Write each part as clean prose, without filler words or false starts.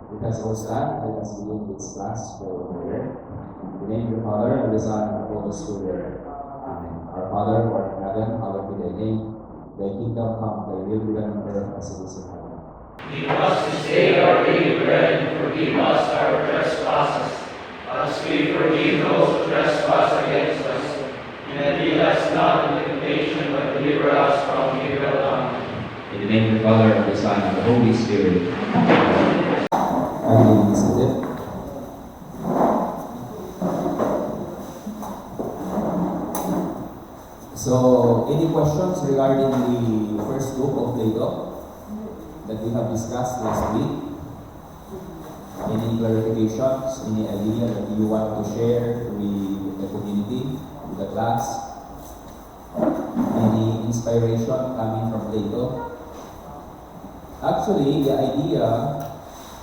Let us all stand. Let us begin this class for prayer. In the name of the Father, and the Son, and the Holy Spirit. Amen. Our Father, who art in heaven, hallowed be thy name. Thy kingdom come, thy will be done on earth as it is in heaven. Give us this day our daily bread, and forgive us our trespasses, as we forgive those who trespass against us. And lead us not into temptation, but deliver us from evil. Amen. In the name of the Father, and the Son, and the Holy Spirit. Kindly be seated. So, any questions regarding the first book of Plato that we have discussed last week? Any clarifications, any idea that you want to share with the community, with the class? Any inspiration coming from Plato? Actually, the idea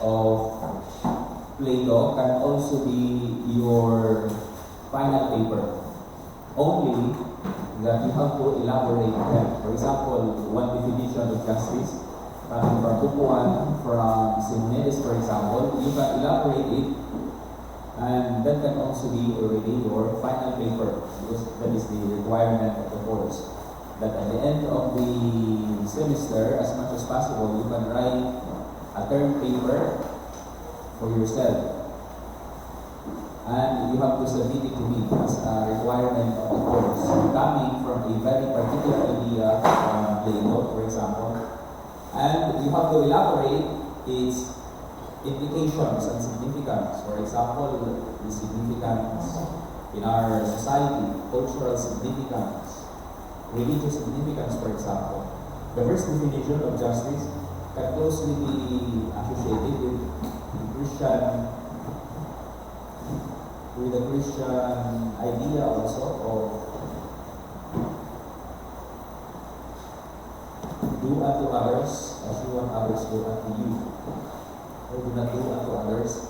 of Plato can also be your final paper. Only that you have to elaborate them. For example, one definition of justice coming from book 1 from Simonides, for example, you can elaborate it, and that can also be already your final paper, because that is the requirement of the course. That at the end of the semester, as much as possible, you can write a term paper for yourself. And you have to submit it to me as a requirement of the course. Coming from a very particular idea from Plato, for example, and you have to elaborate its implications and significance. For example, the significance in our society, cultural significance, religious significance, for example. The first definition of justice can closely be associated with the Christian idea also of do unto others as you want others to do unto you. Or do not do unto others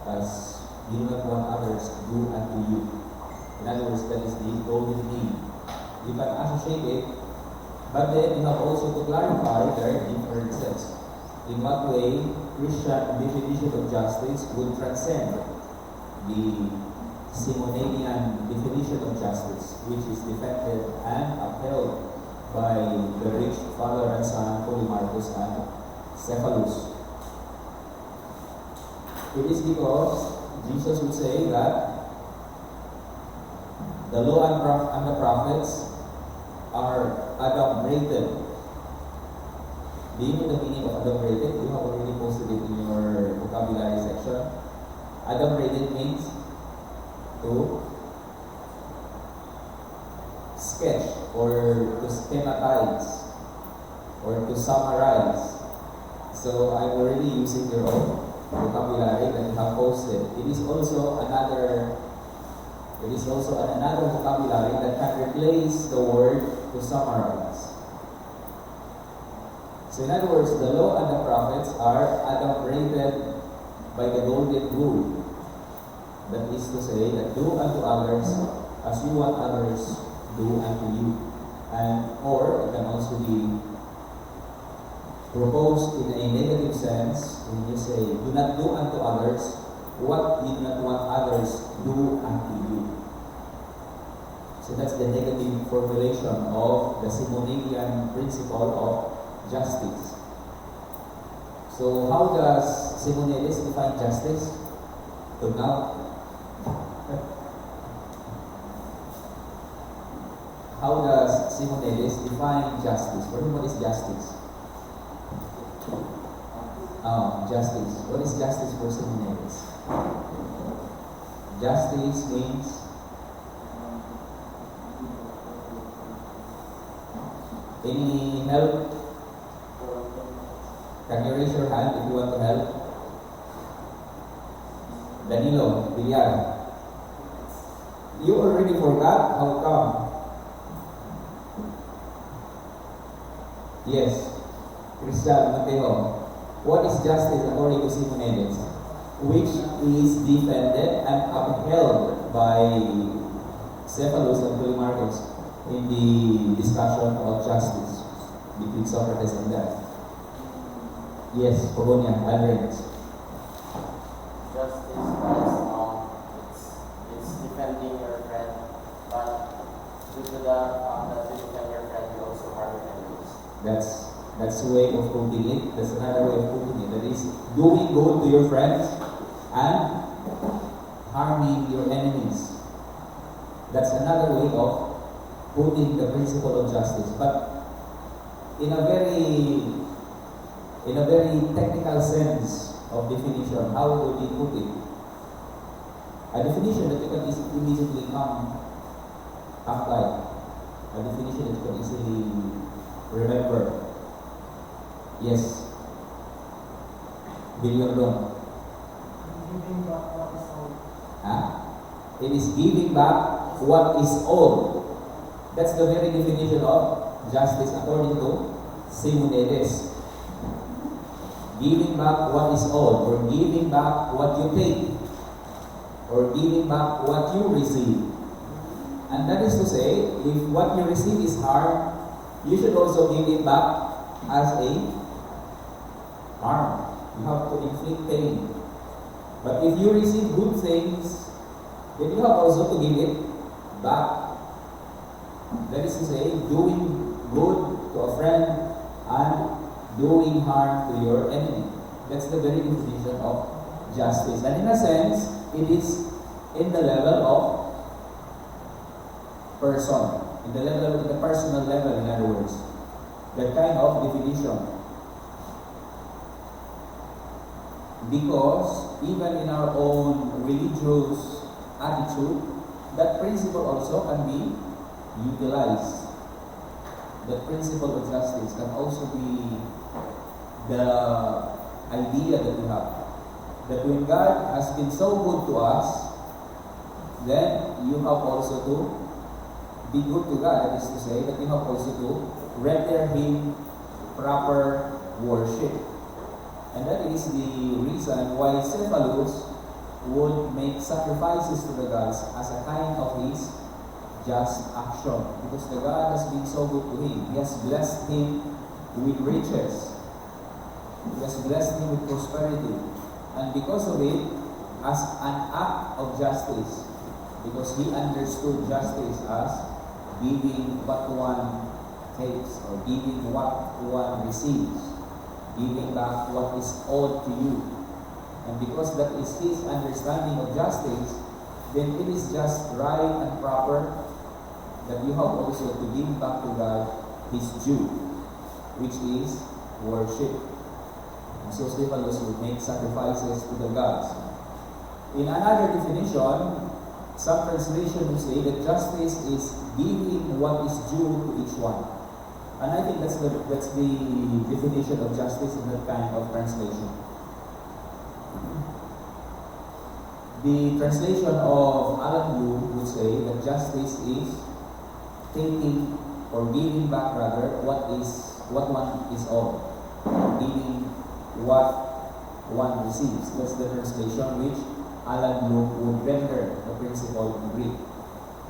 as you do not want others to do unto you. In other words, that is the golden mean. You can associate it, but then you have also to clarify their differences. In what way Christian definition of justice would transcend the Simonidian definition of justice, which is defended and upheld by the rich father and son Polymarchus and Cephalus. It is because Jesus would say that the law and the prophets are adumbrated. Do you know the meaning of adumbrated? You have already posted it in your vocabulary section. Adumbrated means to sketch or to schematize or to summarize. So I'm already using your own vocabulary that you have posted. It is also another vocabulary that can replace the word to summarize. So in other words, the law and the prophets are adumbrated by the golden rule. That is to say that do unto others as you want others do unto you. And or it can also be proposed in a negative sense when you say do not do unto others what you do not want others do unto you. So that's the negative formulation of the Simonidian principle of justice. So how does Simonides define justice? So now, how does Simonides define justice? For him, what is justice? Justice. What is justice for Simonides? Justice means any help? Can you raise your hand if you want to help? Danilo, Villar. You already forgot? How come? Yes. Christian, Mateo. What is justice according to Simonides? Which is defended and upheld by Cephalus and Polymarchus in the discussion of justice between Socrates and that. Yes, Polonia, Andres. because it's defending your friend, but due to the fact that you defend your friend, you also harm your enemies. That's a way of putting it. That's another way of putting it. That is doing good to your friends and harming your enemies. That's another way of putting the principle of justice. But in a very technical sense of definition, how would we put it? A definition that you can immediately come apply. A definition that you can easily remember. Yes. Billion Don. Giving back what is owed. It is giving back what is owed. That's the very definition of justice according to Simonides. Giving back what is owed, or giving back what you take, or giving back what you receive. And that is to say, if what you receive is harm, you should also give it back as a harm. You have to inflict pain. But if you receive good things, then you have also to give it back. That is to say, doing good to a friend and doing harm to your enemy. That's the very definition of justice. And in a sense, it is in the level of person, in the personal level, in other words. That kind of definition. Because even in our own religious attitude, that principle also can be utilized. The principle of justice can also be the idea that we have. That when God has been so good to us, then you have also to be good to God. That is to say, that you have also to render Him proper worship. And that is the reason why Philo would make sacrifices to the gods as a kind of his just action. Because the God has been so good to him. He has blessed him with riches. He has blessed him with prosperity. And because of it, as an act of justice, because he understood justice as giving what one takes, or giving what one receives, giving back what is owed to you. And because that is his understanding of justice, then it is just right and proper that you have also to give back to God his due, which is worship. And so Stephanus would make sacrifices to the gods. In another definition, some translation would say that justice is giving what is due to each one. And I think that's the definition of justice in that kind of translation. The translation of Alan Bloom would say that justice is taking or giving back rather what one is owed, giving what one receives. That's the translation which Alan Bloom would render the principle in Greek.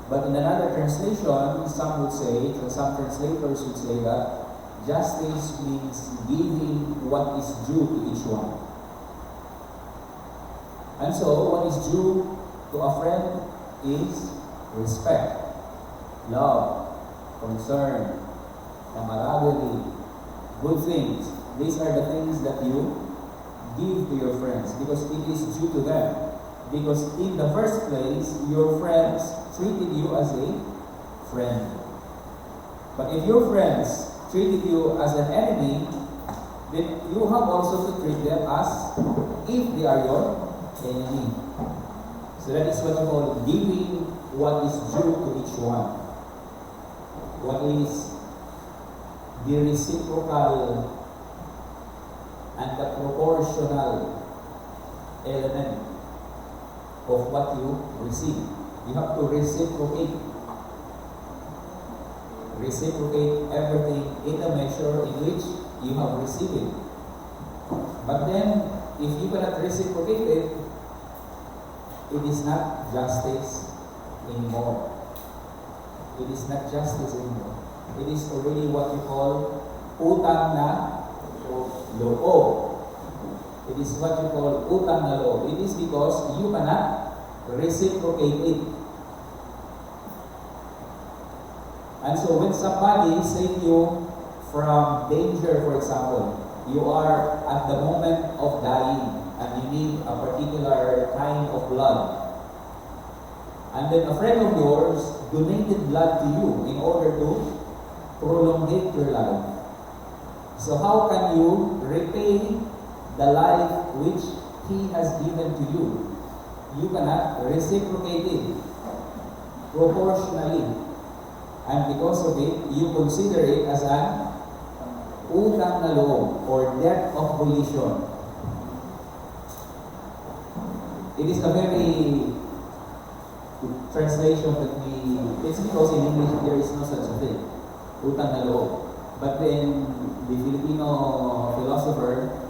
But in another translation, some translators would say that justice means giving what is due to each one. And so, what is due to a friend is respect, love, concern, camaraderie, good things. These are the things that you give to your friends because it is due to them. Because in the first place, your friends treated you as a friend. But if your friends treated you as an enemy, then you have also to treat them as if they are your enemy. So that is what you call giving what is due to each one. What is the reciprocal and the proportional element of what you receive. You have to reciprocate everything in the measure in which you have received it. But then, if you cannot reciprocate it, it is not justice anymore. It is not justice anymore. It is already what you call utang na loob. It is what you call utang na loob. It is because you cannot reciprocate it. And so when somebody save you from danger, for example, you are at the moment of dying and you need a particular kind of blood. And then a friend of yours donated blood to you in order to prolongate your life. So how can you repay the life which he has given to you? You cannot reciprocate it proportionally. And because of it, you consider it as an utang na loob or debt of volition. It is a very translation that it's because in English there is no such a thing, utang na loob. But then the Filipino philosopher,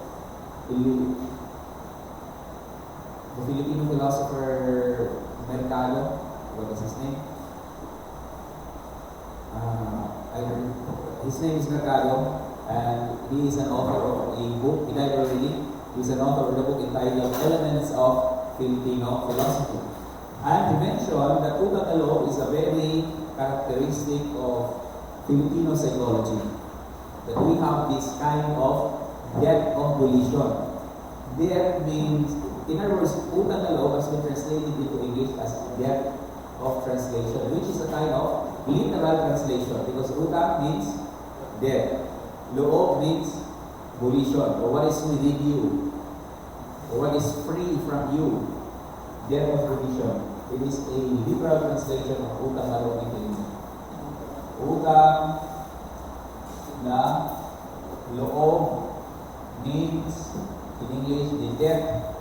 Mercado, what was his name? His name is Mercado, and he is an author of a book. He died already. He is an author of the book entitled Elements of Filipino Philosophy. And he mentioned that utang na loob is a very characteristic of Filipino psychology. That we have this kind of debt of volition. Debt means, in other words, utang na loob has been translated into English as debt of translation, which is a kind of literal translation, because utang means debt, loob means volition, or what is within you, or what is free from you, debt of volition. It is a literal translation of utang na loob into English. Utang na loob means, in English, the debt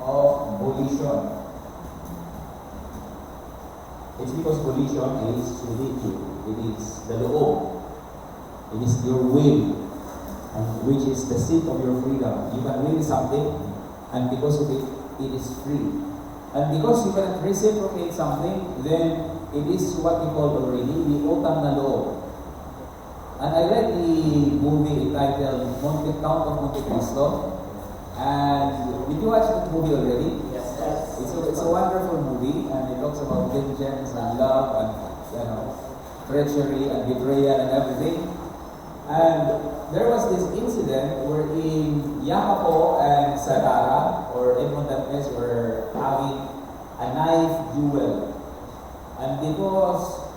of volition. It's because volition is within you. It is the loob. It is your will, and which is the seat of your freedom. You can will something, and because of it, it is free. And because you cannot reciprocate something, then it is what we call already the utang na loob. And I read the movie entitled Count of Monte Cristo. And did you watch that movie already? Yes. It's a wonderful movie, and it talks about vengeance and love and treachery and betrayal and everything. And there was this incident wherein Jacopo and Sarara, or Edmond Dantes, were having a knife duel. And because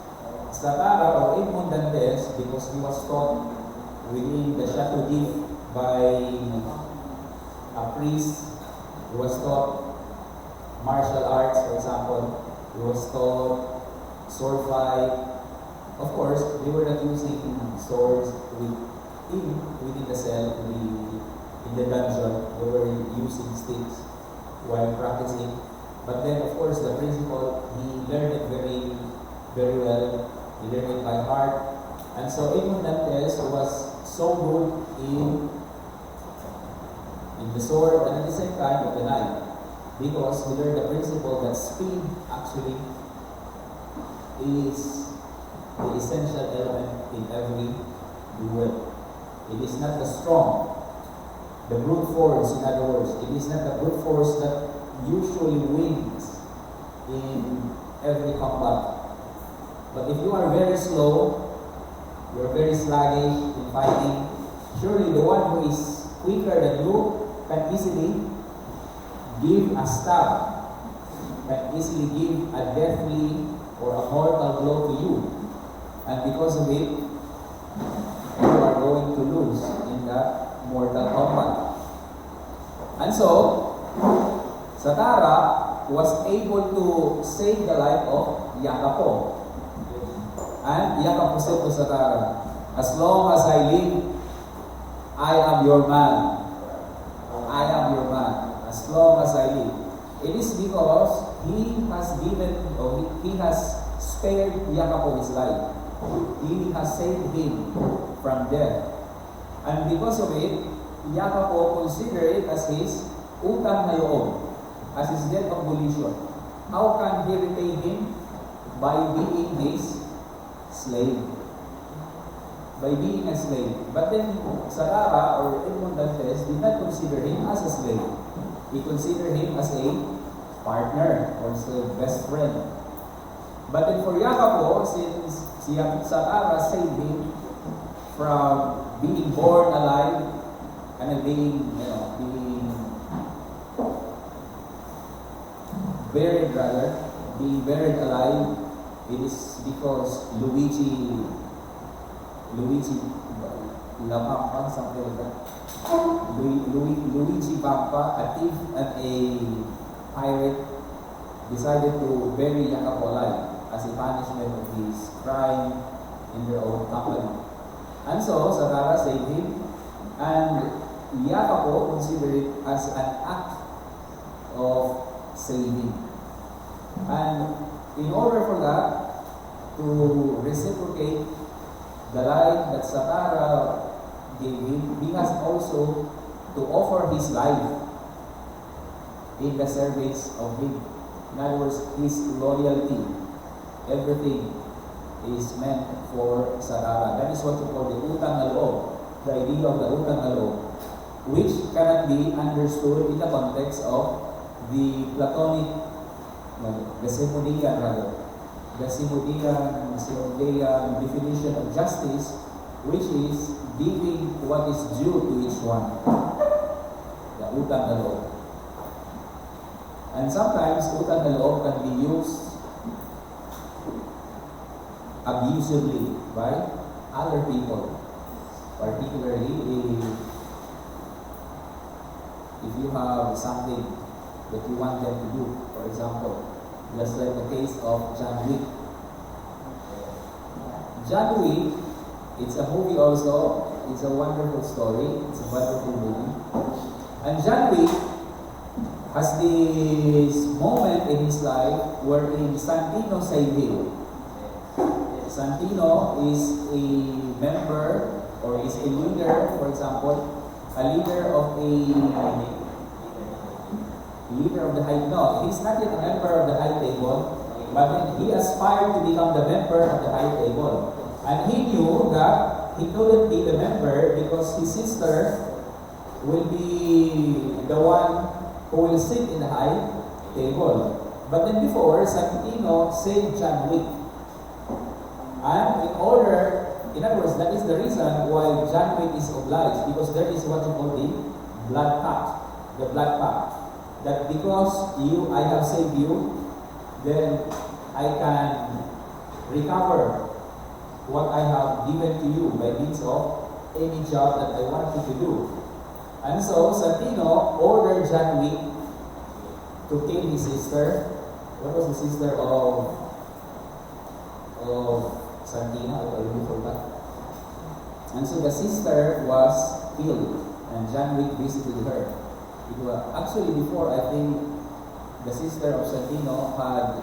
Sarara or Edmond Dantes, because he was taught within the Chateau d'If by a priest, he was taught martial arts, for example, he was taught sword fight. Of course, they were not using swords within the cell, in the dungeon. They were using sticks while practicing. But then, of course, the principal, he learned it very, very well. He learned it by heart. And so Edmond Dantes was so good in the sword and at the same time of the knife, because we learned the principle that speed actually is the essential element in every duel. It is not the strong, the brute force, in other words, it is not the brute force that usually wins in every combat. But if you are very slow, you are very sluggish in fighting, surely the one who is quicker than you can easily give a stab, can easily give a deathly or a mortal blow to you. And because of it, you are going to lose in that mortal combat. And so, Satara was able to save the life of Jacopo. And Jacopo said to Satara, "As long as I live, I am your man. I am your man. As long as I live." It is because he has given, or he has spared Jacopo his life. He has saved him from death. And because of it, Jacopo considered it as his utang na loob, as his debt of volition. How can he repay him? By being his slave. by being a slave. But then Sarara or Edmond Dantes did not consider him as a slave. He considered him as a partner or as a best friend. But then for Jacopo, since si Sarara saved him from being born alive and then being buried alive, it is because Luigi La Pampa, something like that. Luigi Pampa, a thief and a pirate, decided to bury Jacopo alive as a punishment of his crime in their own company. And so Sarara saved him, and Jacopo considered it as an act of saving. And in order for that to reciprocate the life that Sarara gave him, he has also to offer his life in the service of him. In other words, his loyalty, everything is meant for Sarara. That is what you call the utang na loob, the idea of the utang na loob, which cannot be understood in the context of the Platonic, the Simonian definition of justice, which is giving what is due to each one, the utang na loob. And sometimes utang na loob can be used abusively by other people, particularly if you have something that you want them to do. For example, just like the case of John Wick. John Wick, it's a movie also. It's a wonderful story. It's a wonderful movie. And John Wick has this moment in his life wherein Santino saved him. Santino is a member or is a leader, for example, a leader of the high, no, he's not yet a member of the high table, but then he aspired to become the member of the high table. And he knew that he couldn't be the member because his sister will be the one who will sit in the high table. But then before, Santino saved John Wick. And in other words, that is the reason why John Wick is obliged, because there is what you call the blood pact. The blood pact. That because I have saved you, then I can recover what I have given to you by means of any job that I want you to do. And so Santino ordered John Wick to kill his sister. What was the sister of Santino? I already forgot. And so the sister was killed, and John Wick visited her. Actually, before, I think the sister of Santino had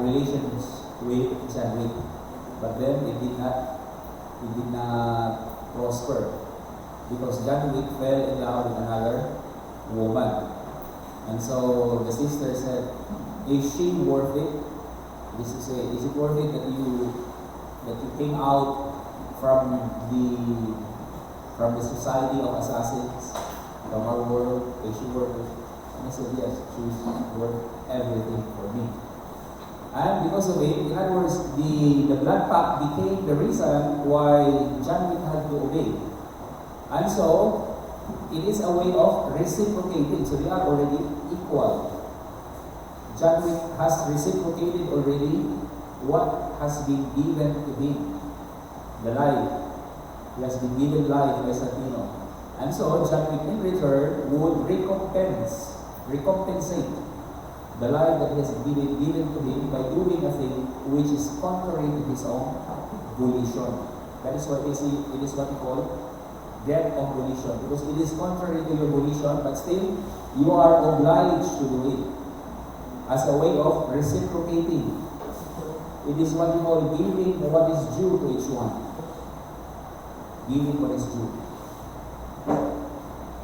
relations with John Wick, but then it did not prosper because John Wick fell in love with another woman. And so the sister said, "Is she worth it? Is it worth it that you came out from the society of assassins, from our world? Is she worth it?" And I said, "Yes, she's worth everything for me." And because of it, in other words, the blood pact became the reason why John Wick had to obey. And so it is a way of reciprocating. So they are already equal. John Wick has reciprocated already what has been given to him, the life. He has been given life by Santino. And so John Wick in return would recompensate the life that he has been given to him by doing a thing which is contrary to his own volition. That is what it is what we call death of volition, because it is contrary to your volition, but still you are obliged to do it as a way of reciprocating. It is what we call giving what is due to each one. Giving what is due.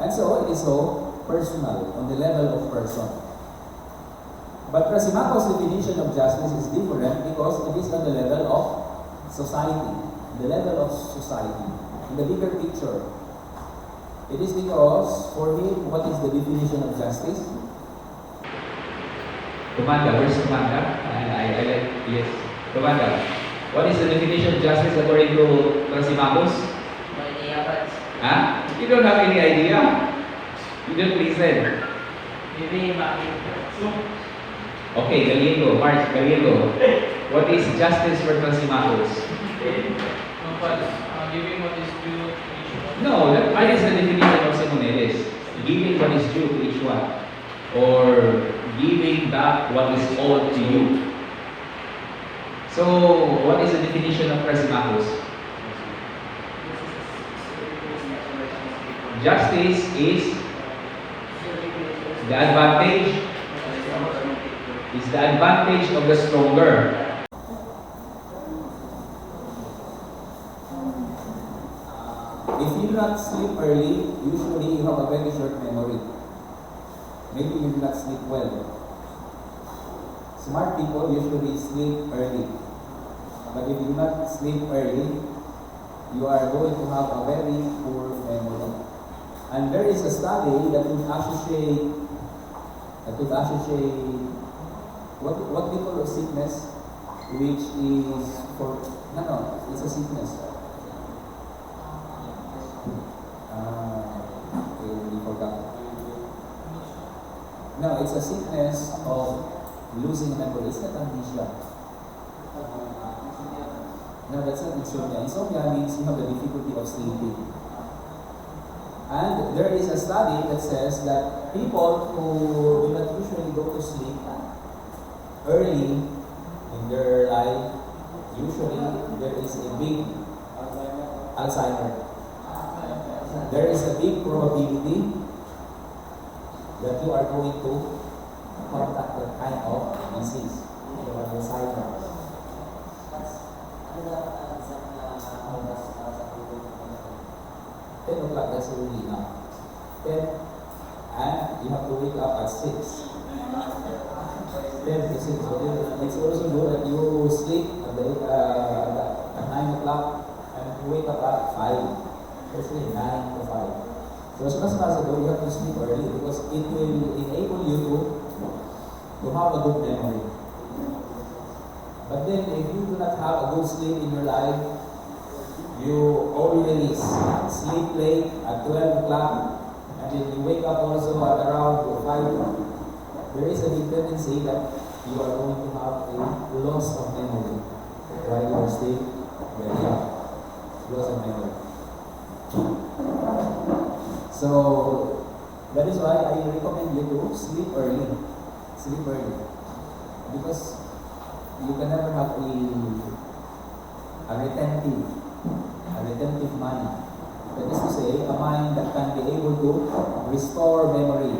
And so it is so personal, on the level of person. But Trasimaco's definition of justice is different because it is on the level of society. the level of society, in the bigger picture. It is because, for him, what is the definition of justice? Commander, where's Commander? I like, yes. Commander, what is the definition of justice according to Trasimacos? Huh? You don't have any idea? You don't listen. Okay, Galindo, March, Galindo. What is justice for Trasimacos? Giving what is due to each one. No, that is the definition of Simoneles. Giving what is due to each one. Or giving back what is owed to you. So, what is the definition of Trasimacos? Justice is the advantage of the stronger. If you do not sleep early, usually you have a very short memory. Maybe you do not sleep well. Smart people usually sleep early. But if you do not sleep early, you are going to have a very poor memory. And there is a study that would associate what we call a sickness, which is it's a sickness. We forgot. No, it's a sickness of losing memory. It's not amnesia. No, that's not insomnia. Insomnia means you have the difficulty of sleeping. And there is a study that says that people who do not usually go to sleep early in their life, usually there is a big Alzheimer. There is a big probability that you are going to contact that kind of disease, Alzheimer. 10 o'clock, that's early now. 10, and you have to wake up at 6. 10 to 6. But it's also good that you sleep at 9 o'clock and you wake up at 5. Especially 9 to 5. So as much as possible, you have to sleep early because it will enable you to have a good memory. But then if you do not have a good sleep in your life, you always sleep late at 12 o'clock and then you wake up also at around 5. There is a big tendency that you are going to have a loss of memory while you are still very young. Loss of memory. So that is why I recommend you to sleep early. Sleep early. Because you can never have a retentive mind. That is to say, a mind that can be able to restore memory.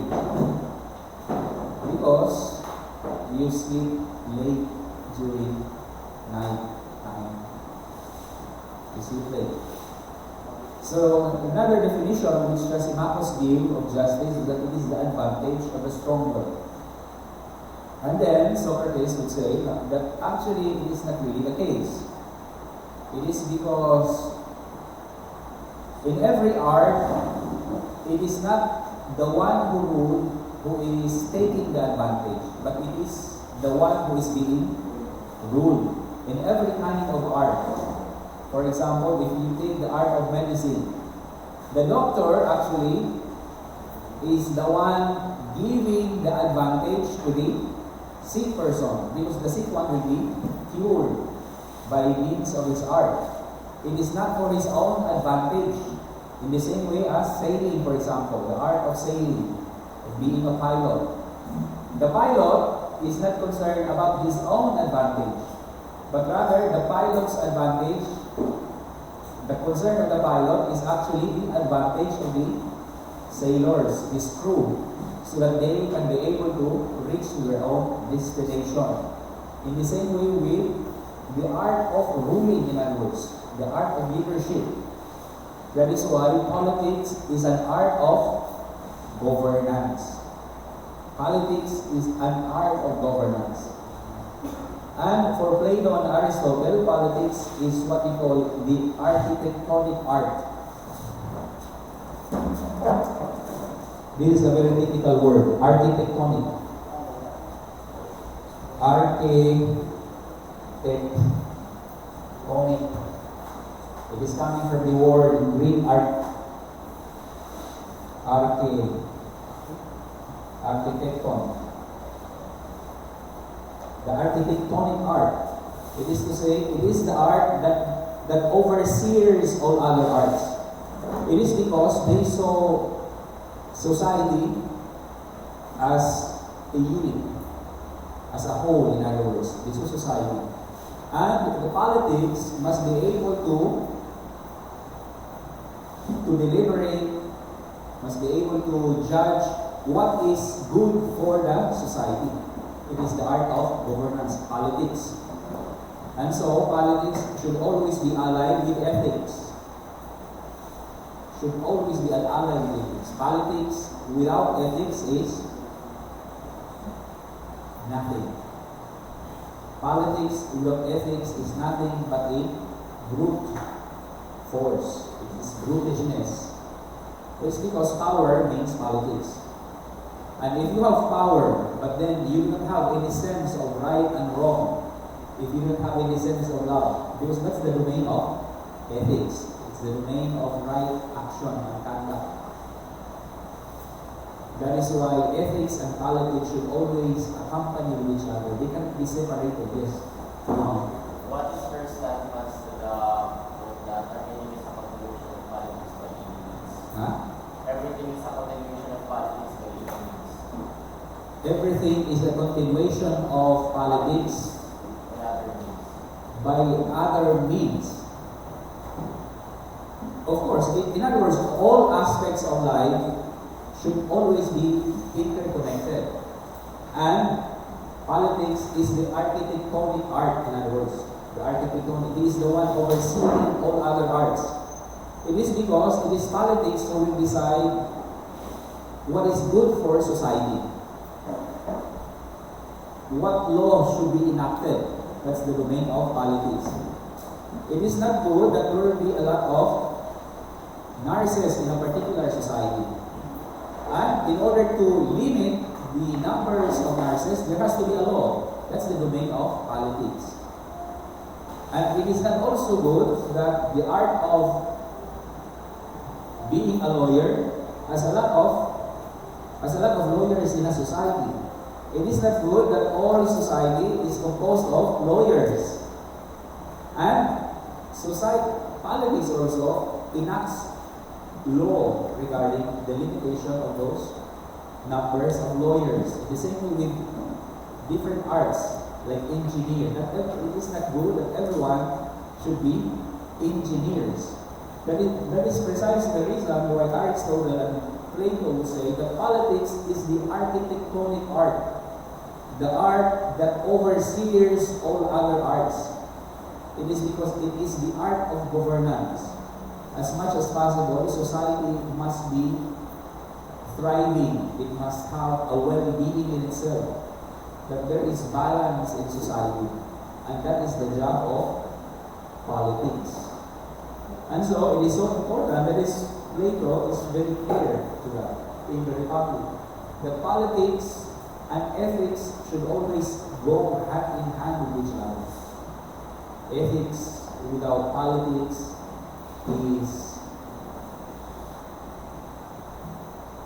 Because you sleep late during night time. You sleep late. So, another definition which Trasimacos gave of justice is that it is the advantage of the stronger. And then Socrates would say that actually it is not really the case. It is because in every art, it is not the one who is taking the advantage, but it is the one who is being ruled. In every kind of art. For example, if you take the art of medicine, the doctor actually is the one giving the advantage to the sick person, because the sick one will be cured by means of his art. It is not for his own advantage. In the same way as sailing, for example, the art of sailing, of being a pilot. The pilot is not concerned about his own advantage, but rather the pilot's advantage. The concern of the pilot is actually the advantage of the sailors, his crew, so that they can be able to reach their own destination. In the same way with the art of ruling, in other words, the art of leadership. That is why politics is an art of governance. Politics is an art of governance. And for Plato and Aristotle, politics is what we call the architectonic art. This is a very technical word, architectonic. Architectonic. It is coming from the word in Greek architecton. The architectonic art. It is to say, it is the art that oversees all other arts. It is because they saw society as a unit, as a whole, in other words. This is society. And the politics must be able to deliberate, must be able to judge what is good for the society. It is the art of governance, politics. And so, politics should always be allied with ethics. Should always be an ally with ethics. Politics without ethics is nothing. Politics without ethics is nothing but a brute force. It is brutishness. It's because power means politics. And if you have power, but then you don't have any sense of right and wrong, if you don't have any sense of love, because that's the domain of ethics. It's the domain of right action and conduct. That is why ethics and politics should always accompany with each other. They cannot be separated, yes. What is your statement to the that everything is a continuation of politics by any means? Huh? Everything is a continuation of politics by any means. Everything is a continuation of politics by other means. Of course, in other words, all aspects of life should always be interconnected. And politics is the architectonic art, in other words. The architectonic, it is the one overseeing all other arts. It is because it is politics who will decide what is good for society. What law should be enacted? That's the domain of politics. It is not good that there will be a lot of narcissists in a particular society. And in order to limit the numbers of narcissists, there has to be a law. That's the domain of politics. And it is not also good that the art of being a lawyer has a lot of lawyers in a society. It is not good that all society is composed of lawyers. And politics also enacts law regarding the limitation of those numbers of lawyers. The same way with different arts, like engineer. It is not good that everyone should be engineers. That is precisely the reason why Aristotle and Plato would say that politics is the architectonic art. The art that oversees all other arts. It is because it is the art of governance. As much as possible, society must be thriving. It must have a well-being in itself. That there is balance in society. And that is the job of politics. And so, it is so important that Plato is very clear to that in the Republic. That politics and ethics should always go hand in hand with each other. Ethics without politics is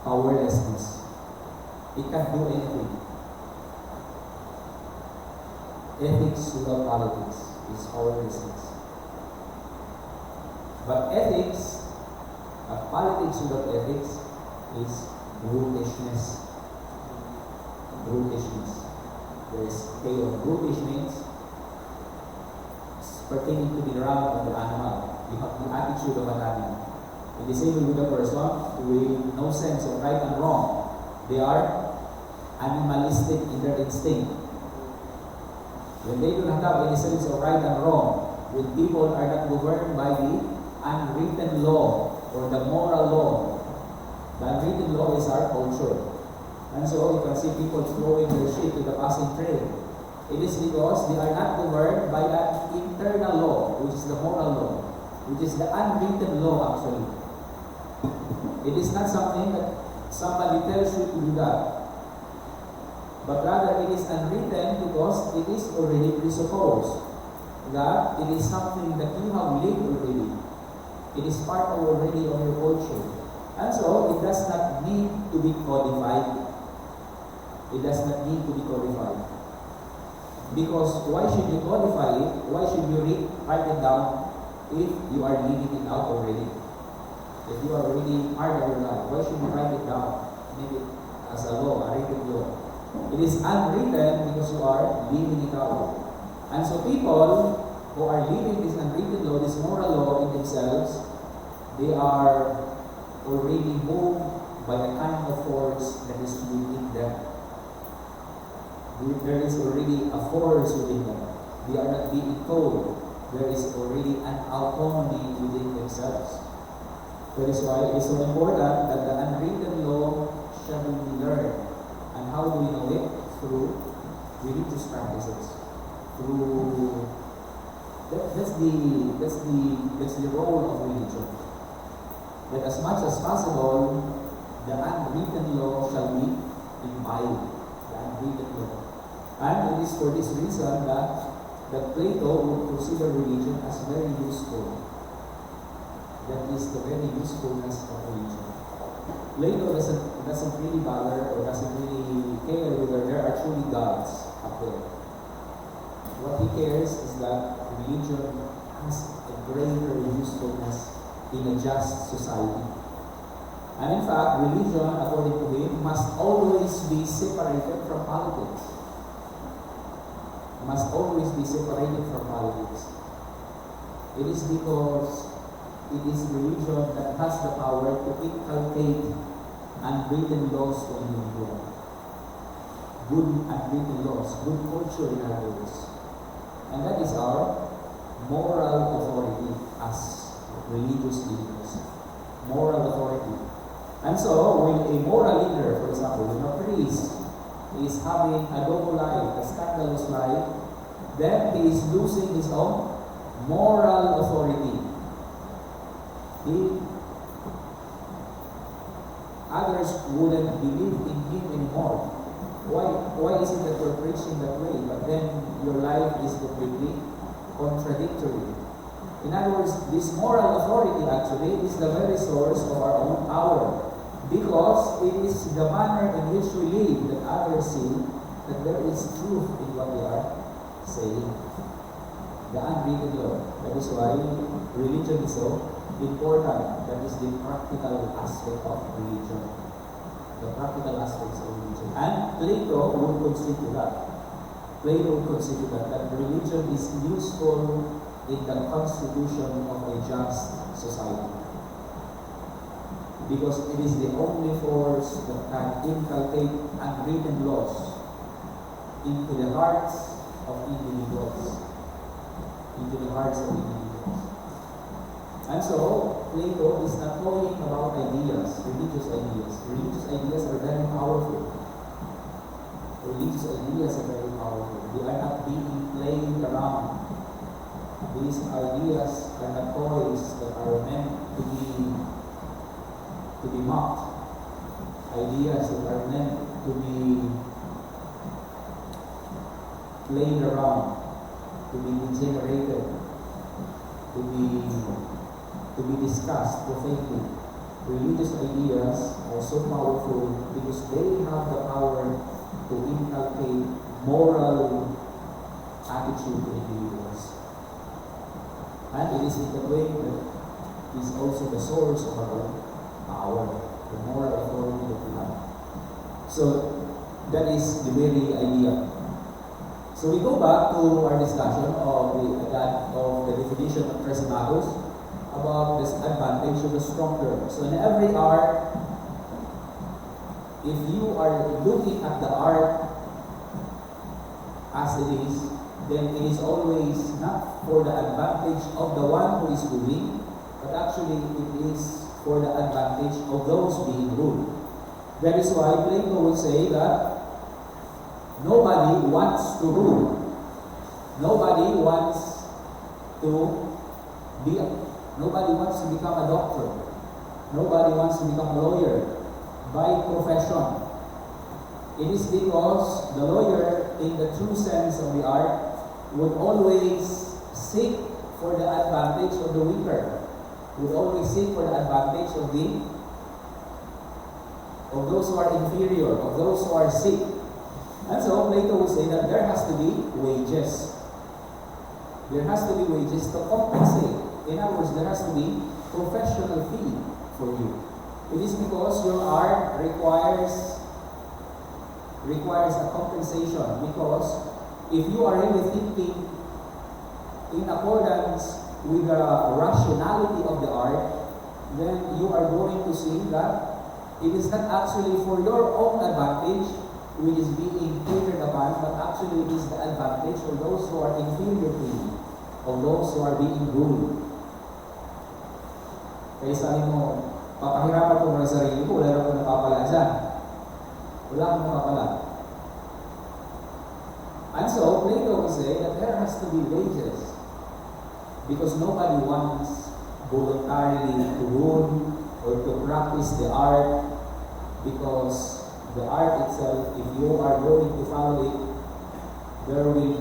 powerlessness. It can't do anything. Ethics without politics is powerlessness. But politics without ethics is brutishness. Brutishness. There is scale of brutish means pertaining to the rank of the animal. You have the attitude of an animal. In the same way with a person with no sense of right and wrong, they are animalistic in their instinct. When they do not have any sense of right and wrong, when people are not governed by the unwritten law or the moral law, the unwritten law is our culture. And so you can see people throwing their shit to the passing train. It is because they are not governed by an internal law, which is the moral law, which is the unwritten law actually. It is not something that somebody tells you to do that, but rather it is unwritten because it is already presupposed that it is something that you have lived already. It is part of already of your culture. And so it does not need to be codified. It does not need to be codified. Because why should you codify it? Why should you write it down if you are living it out already? If you are already part of your life, why should you write it down? Maybe as a law, a written law. It is unwritten because you are living it out. And so people who are living this unwritten law, this moral law in themselves, they are already moved by a kind of force that is within them. There is already a force within them. They are not being told. There is already an autonomy within themselves. That is why it is so important that the unwritten law shall be learned. And how do we know it? Through religious practices. Through that's the role of religion. That as much as possible, the unwritten law shall be imbibed. The unwritten law. And it is for this reason that Plato would consider religion as very useful. That is the very usefulness of religion. Plato doesn't really bother or doesn't really care whether there are truly gods up there. What he cares is that religion has a greater usefulness in a just society. And in fact, religion, according to him, must always be separated from politics. Must always be separated from politics. It is because it is religion that has the power to inculcate unwritten laws to individual. Good unwritten laws, good culture in other words. And that is our moral authority as religious leaders. Moral authority. And so, when a moral leader, for example, when a priest is having a double life, a scandalous life, then he is losing his own moral authority. Others wouldn't believe in him anymore. Why is it that you're preaching that way, but then your life is completely contradictory? In other words, this moral authority actually is the very source of our own power, because it is the manner in which we live that others see that there is truth in what we are saying. The unwritten law. That is why religion is so important. That is the practical aspect of religion. The practical aspects of religion. And Plato would consider that. Plato would consider that religion is useful in the constitution of a just society. Because it is the only force that can inculcate unwritten laws into the hearts of individuals. Into the hearts of individuals. And so, Plato is not talking about ideas, religious ideas. Religious ideas are very powerful. Religious ideas are very powerful. They are not being played around. These ideas are not toys that are meant to be mocked. Ideas that are meant to be played around, to be degenerated, to be discussed profanely. Religious ideas are so powerful because they have the power to inculcate moral attitude to individuals. And it is in the way that is also the source of our power, the moral authority that we have. So that is the very idea. So we go back to our discussion of the definition of tres magos about this advantage of the stronger. So in every art, if you are looking at the art as it is, then it is always not for the advantage of the one who is ruling, but actually it is for the advantage of those being ruled. That is why Plato would say that Nobody wants to rule. Nobody wants to nobody wants to become a doctor. Nobody wants to become a lawyer by profession. It is because the lawyer, in the true sense of the art, would always seek for the advantage of the weaker. Would always seek for the advantage of those who are inferior, of those who are sick. And so Plato would say that there has to be wages. There has to be wages to compensate. In other words, there has to be professional fee for you. It is because your art requires a compensation, because if you are really thinking in accordance with the rationality of the art, then you are going to see that it is not actually for your own advantage which is being catered upon, but actually it is the advantage of those who are inferior to you, of those who are being ruled. Kaya sabi mo, papahirapan ko muna sa sarili ko, wala akong napapala dyan. Wala akong napapala. And so, Plato will say that there has to be wages, because nobody wants voluntarily to rule or to practice the art, because the art itself, if you are going to follow it, there will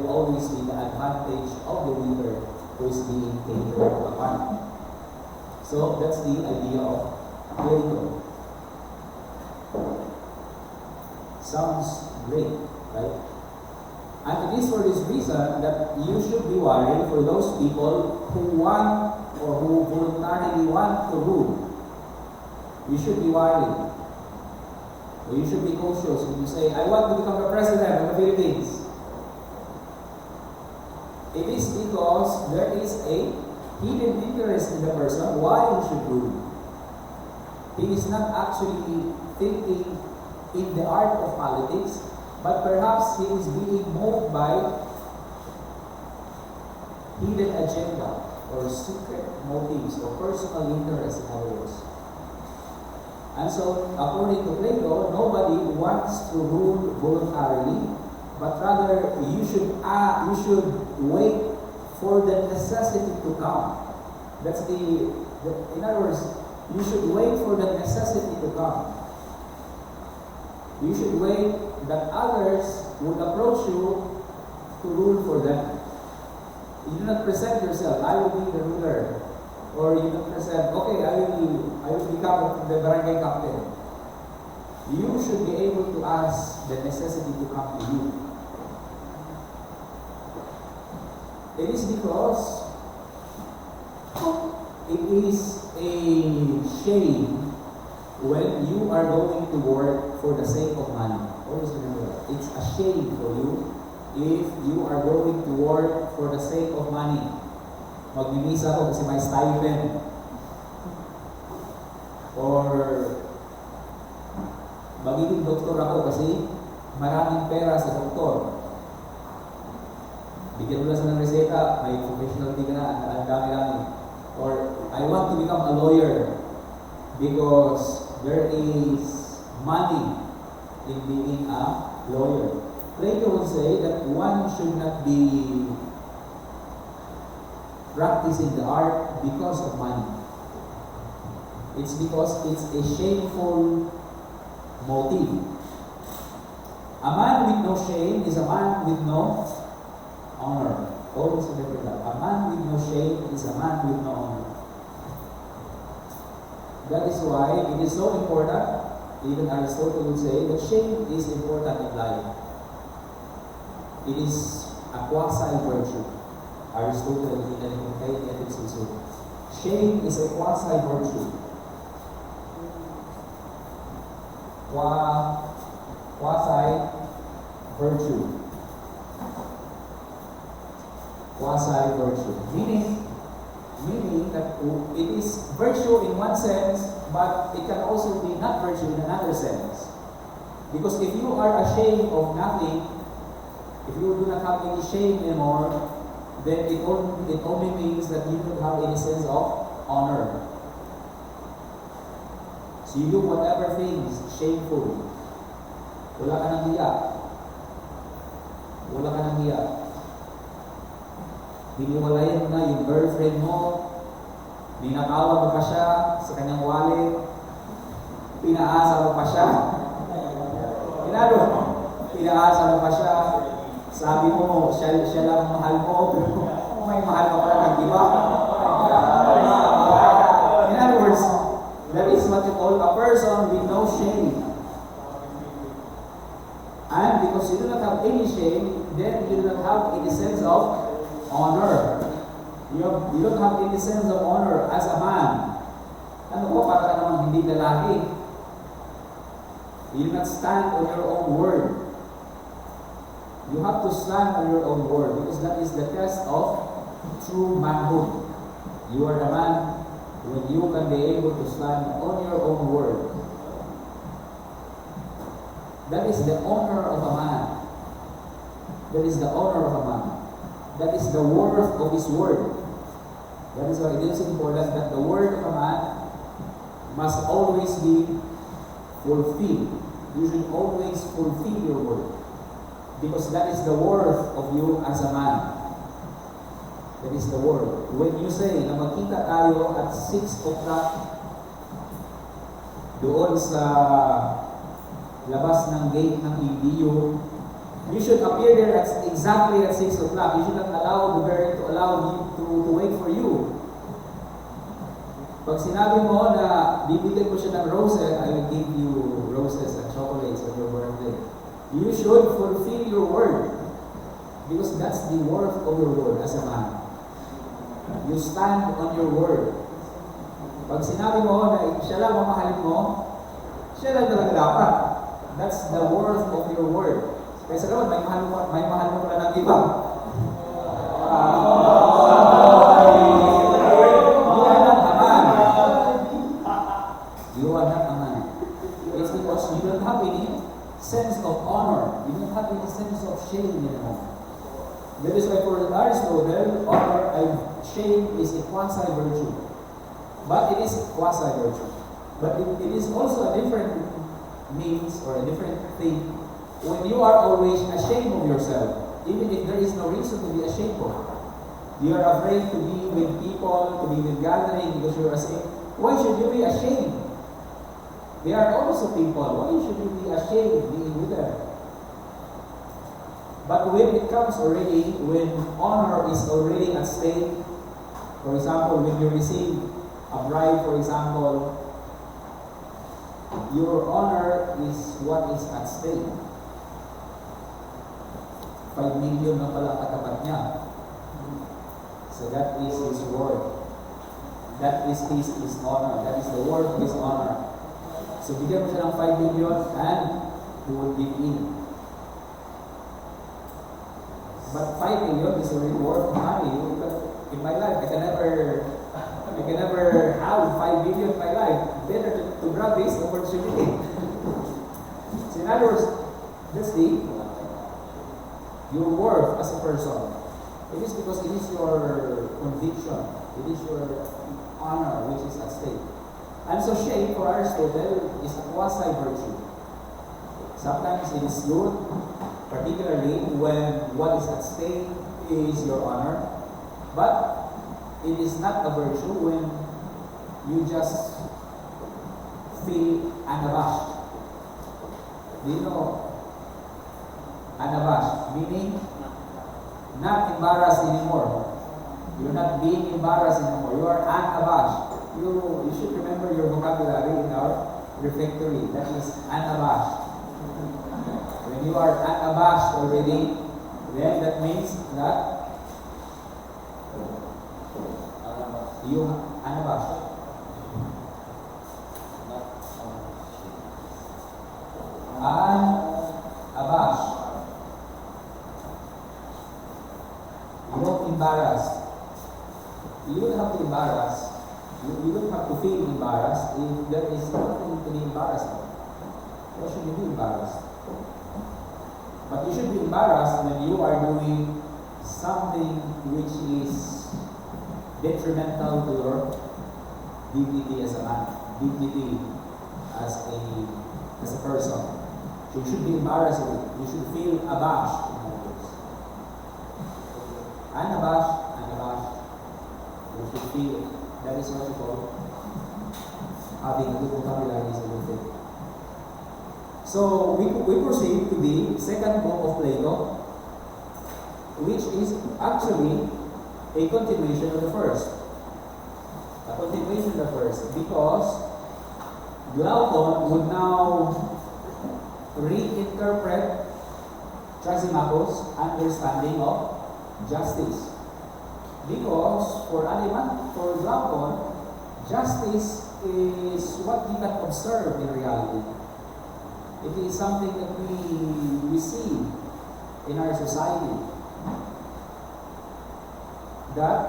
always be the advantage of the weaker who is being catered upon. So that's the idea of Plato. Sounds great, right? And it is for this reason that you should be worried for those people who want or who voluntarily want to rule. You should be worried. Or you should be cautious when you say, I want to become the president of the Philippines. It is because there is a hidden interest in the person why he should rule. He is not actually thinking in the art of politics, but perhaps he is being moved by hidden agenda or secret motives or personal interest, in other words. And so, according to Plato, nobody wants to rule voluntarily, but rather you should wait for the necessity to come. That's in other words, you should wait for the necessity to come. You should wait that others would approach you to rule for them. You do not present yourself, I will be the ruler. Or you don't present, okay, I will become the barangay captain. You should be able to ask the necessity to come to you. It is because it is a shame when you are going to work for the sake of money. Always remember that. It's a shame for you if you are going to work for the sake of money. Magmimisa ako kasi may stipend. Or magiging doktor ako kasi maraming pera sa doktor. Bigyan mo lang sa ng reseta, may professional ka na, ang dami-dami. Or I want to become a lawyer because there is money in being a lawyer. Plato would say that one should not be practicing the art because of money. It's because it's a shameful motive. A man with no shame is a man with no honor. Always remember that. A man with no shame is a man with no honor. That is why it is so important. Even Aristotle would say that shame is important in life. It is a quasi-virtue. Aristotle in the Ethics would say, shame is a quasi-virtue. Quasi-virtue. Quasi-virtue. Meaning that it is virtue in one sense, but it can also be not virtue in another sense. Because if you are ashamed of nothing, if you do not have any shame anymore, then it only means that you don't have any sense of honor. So you do whatever things shameful. Wala ka ng hiniwalayan mo na yung girlfriend mo, ninakawan mo pa siya sa kanyang wallet, pinaasa mo pa siya. Pinaasa mo pa siya, sabi mo, siya lang ang mahal mo, pero may mahal ka pala ng iba. In other words, that is what you call a person with no shame. And because you do not have any shame, then you do not have any sense of honor. You don't have any sense of honor as a man. Ano ko, para ka naman hindi lalaki. You do not stand on your own word. You have to stand on your own word because that is the test of true manhood. You are the man when you can be able to stand on your own word. That is the honor of a man. That is the honor of a man. That is the worth of his word. That is why it is important that the word of a man must always be fulfilled. You should always fulfill your word. Because that is the worth of you as a man. That is the word. When you say na magkita tayo at 6 o'clock doon sa labas ng gate ng EDU, you should appear there at exactly at 6 o'clock. You should not allow the parent to allow him to wait for you. Pag sinabi mo na bibigyan ko siya ng roses, I will give you roses and chocolates on your birthday. You should fulfill your word. Because that's the worth of your word as a man. You stand on your word. Pag sinabi mo na siya lang mamahalin mo, siya lang talaga dapat. That's the worth of your word. Kaysa naman, may mahal mo pala ng iba. You are not a man. It's because you don't have any sense of honor. You don't have any sense of shame anymore. That is why for Aristotle, honor and shame is a quasi-virtue. But it is quasi-virtue. But it is also a different means or a different thing when you are always ashamed of yourself, even if there is no reason to be ashamed of. You are afraid to be with people, to be with gathering because you are ashamed. Why should you be ashamed? They are also people. Why should you be ashamed being with them? But when it comes already, when honor is already at stake, for example, when you receive a bribe, for example, your honor is what is at stake. 5 million na pala katapat niya. So that is his word. That is his honor. That is the word of his honor. So bigyan mo siya ng 5 million and he will give in. But 5 million is already worth money. In my life, I can never have 5 million in my life. Better to grab this opportunity. So in other words, that's your worth as a person. It is because it is your conviction. It is your honor which is at stake. And so shame for Aristotle is a quasi-virtue. Sometimes it is good, particularly when what is at stake is your honor. But it is not a virtue when you just feel unabashed. Do you know unabashed? Meaning not embarrassed anymore. You're not being embarrassed anymore. You are unabashed. You should remember your vocabulary in our refectory. That is unabashed. When you are unabashed already, then that means that you unabashed. Unabashed. You don't embarrass. You don't have to embarrass. You don't have to feel embarrassed if there is nothing to be embarrassed of. Why should you be embarrassed? But you should be embarrassed when you are doing something which is detrimental to your dignity as a man, dignity as a person. So you should be embarrassed of it. You should feel abashed. Unabashed and You should feel it. That is what you call having a good vocabulary is a good thing. So we proceed to the second book of Plato, which is actually a continuation of the first. A continuation of the first, because Glaucon would now reinterpret Thrasymachus' understanding of justice. Because for Glaucon, justice is what we can observe in reality. It is something that we see in our society. That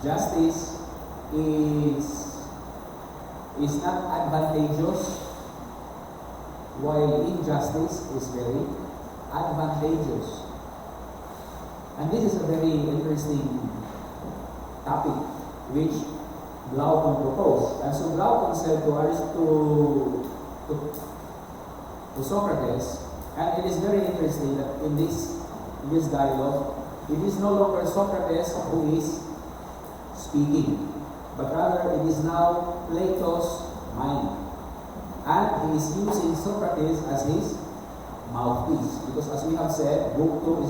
justice is not advantageous, while injustice is very advantageous. And this is a very interesting topic which Glaucon proposed. And so Glaucon said to Socrates, and it is very interesting that in this dialogue, it is no longer Socrates who is speaking, but rather it is now Plato's mind. And he is using Socrates as his mouthpiece. Because as we have said, Book 2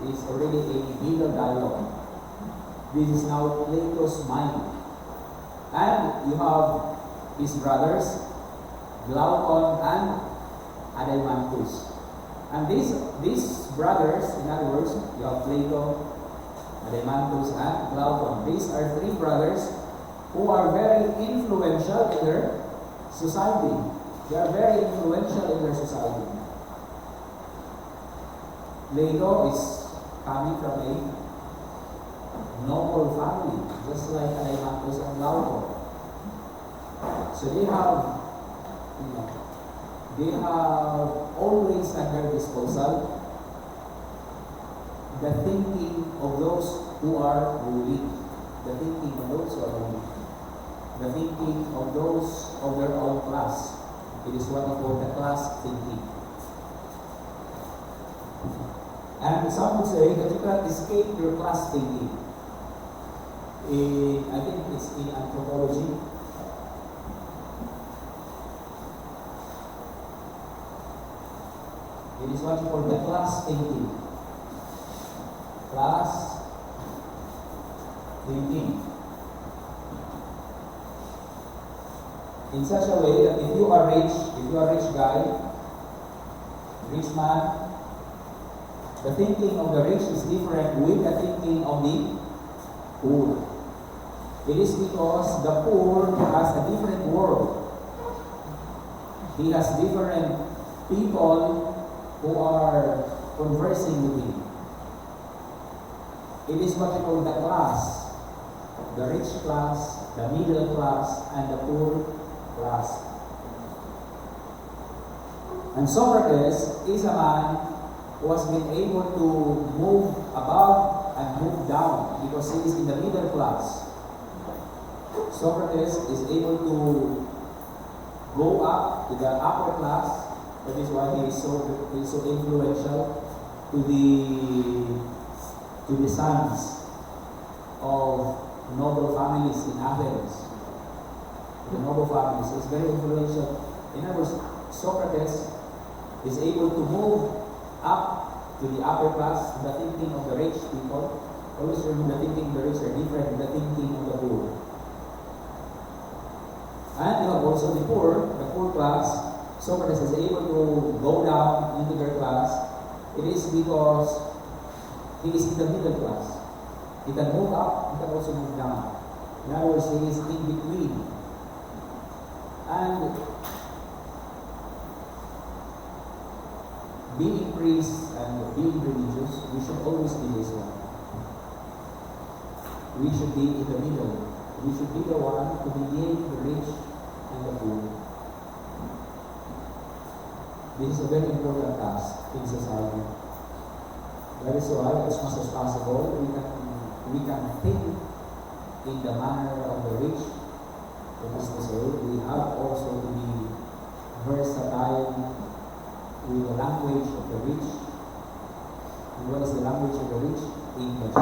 is already a middle dialogue. This is now Plato's mind. And you have his brothers, Glaucon and Adeimantus. And these brothers, in other words, you have Plato, Adeimantus, and Glaucon. These are three brothers who are very influential in their society. They are very influential in their society. Plato is coming from a noble family, just like Adeimantus and Glaucon. So they have always at their disposal the thinking of those who are ruling, the thinking of those who are ruling, the thinking of those of their own class. It is what we call the class thinking. And some would say that you cannot escape your class thinking. I think it's in anthropology. It is what you call the class thinking. Class thinking. In such a way that if you are a rich guy, rich man, the thinking of the rich is different with the thinking of the poor. It is because the poor has a different world. He has different people who are conversing with him. It is what you call the class. The rich class, the middle class, and the poor class. And Socrates is a man who has been able to move above and move down because he is in the middle class. Socrates is able to go up to the upper class. That is why he is so influential to the sons of noble families in Athens. The noble families is very influential. In other words, Socrates is able to move up to the upper class, the thinking of the rich people. Always remember, the thinking of the rich are different from the thinking of the poor. And you have also the poor class. Socrates is able to go down into their class. It is because he is in the middle class. He can move up, he can also move down. In other words, he is in between. And being priests and being religious, we should always be this one. We should be in the middle. We should be the one to mediate the rich and the poor. This is a very important task in society. That is why, as much as possible, we can think in the manner of the rich. That is to say, we have also to be versatile with the language of the rich. And what is the language of the rich? English.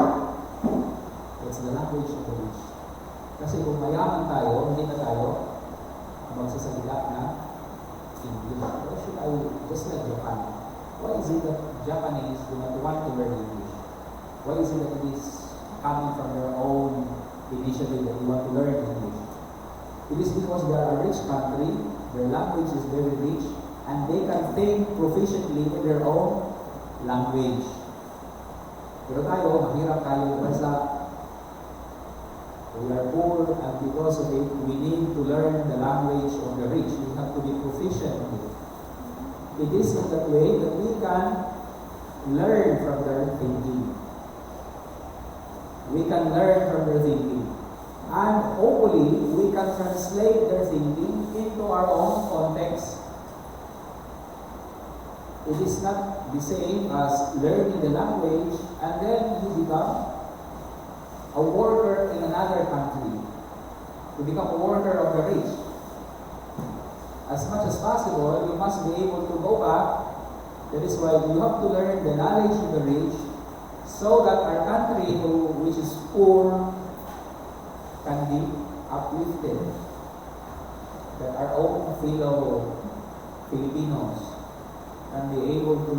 It's the language of the rich. Kasi kung mayaman tayo, hindi na tayo magsasalita na English. Why should I, just like Japan, why is it that Japanese do not want to learn English? Why is it that it is coming from their own initiative that they want to learn English? It is because they are a rich country, their language is very rich, and they can think proficiently in their own language. Pero tayo, mahirap tayo basta we are poor, and because of it, we need to learn the language of the rich. We have to be proficient in it. It is in that way that we can learn from their thinking. We can learn from their thinking. And hopefully, we can translate their thinking into our own context. It is not the same as learning the language and then you become a worker in another country. You become a worker of the rich. As much as possible, you must be able to go back. That is why you have to learn the knowledge of the rich so that our country, which is poor, can be uplifted. That our own fellow Filipinos can be able to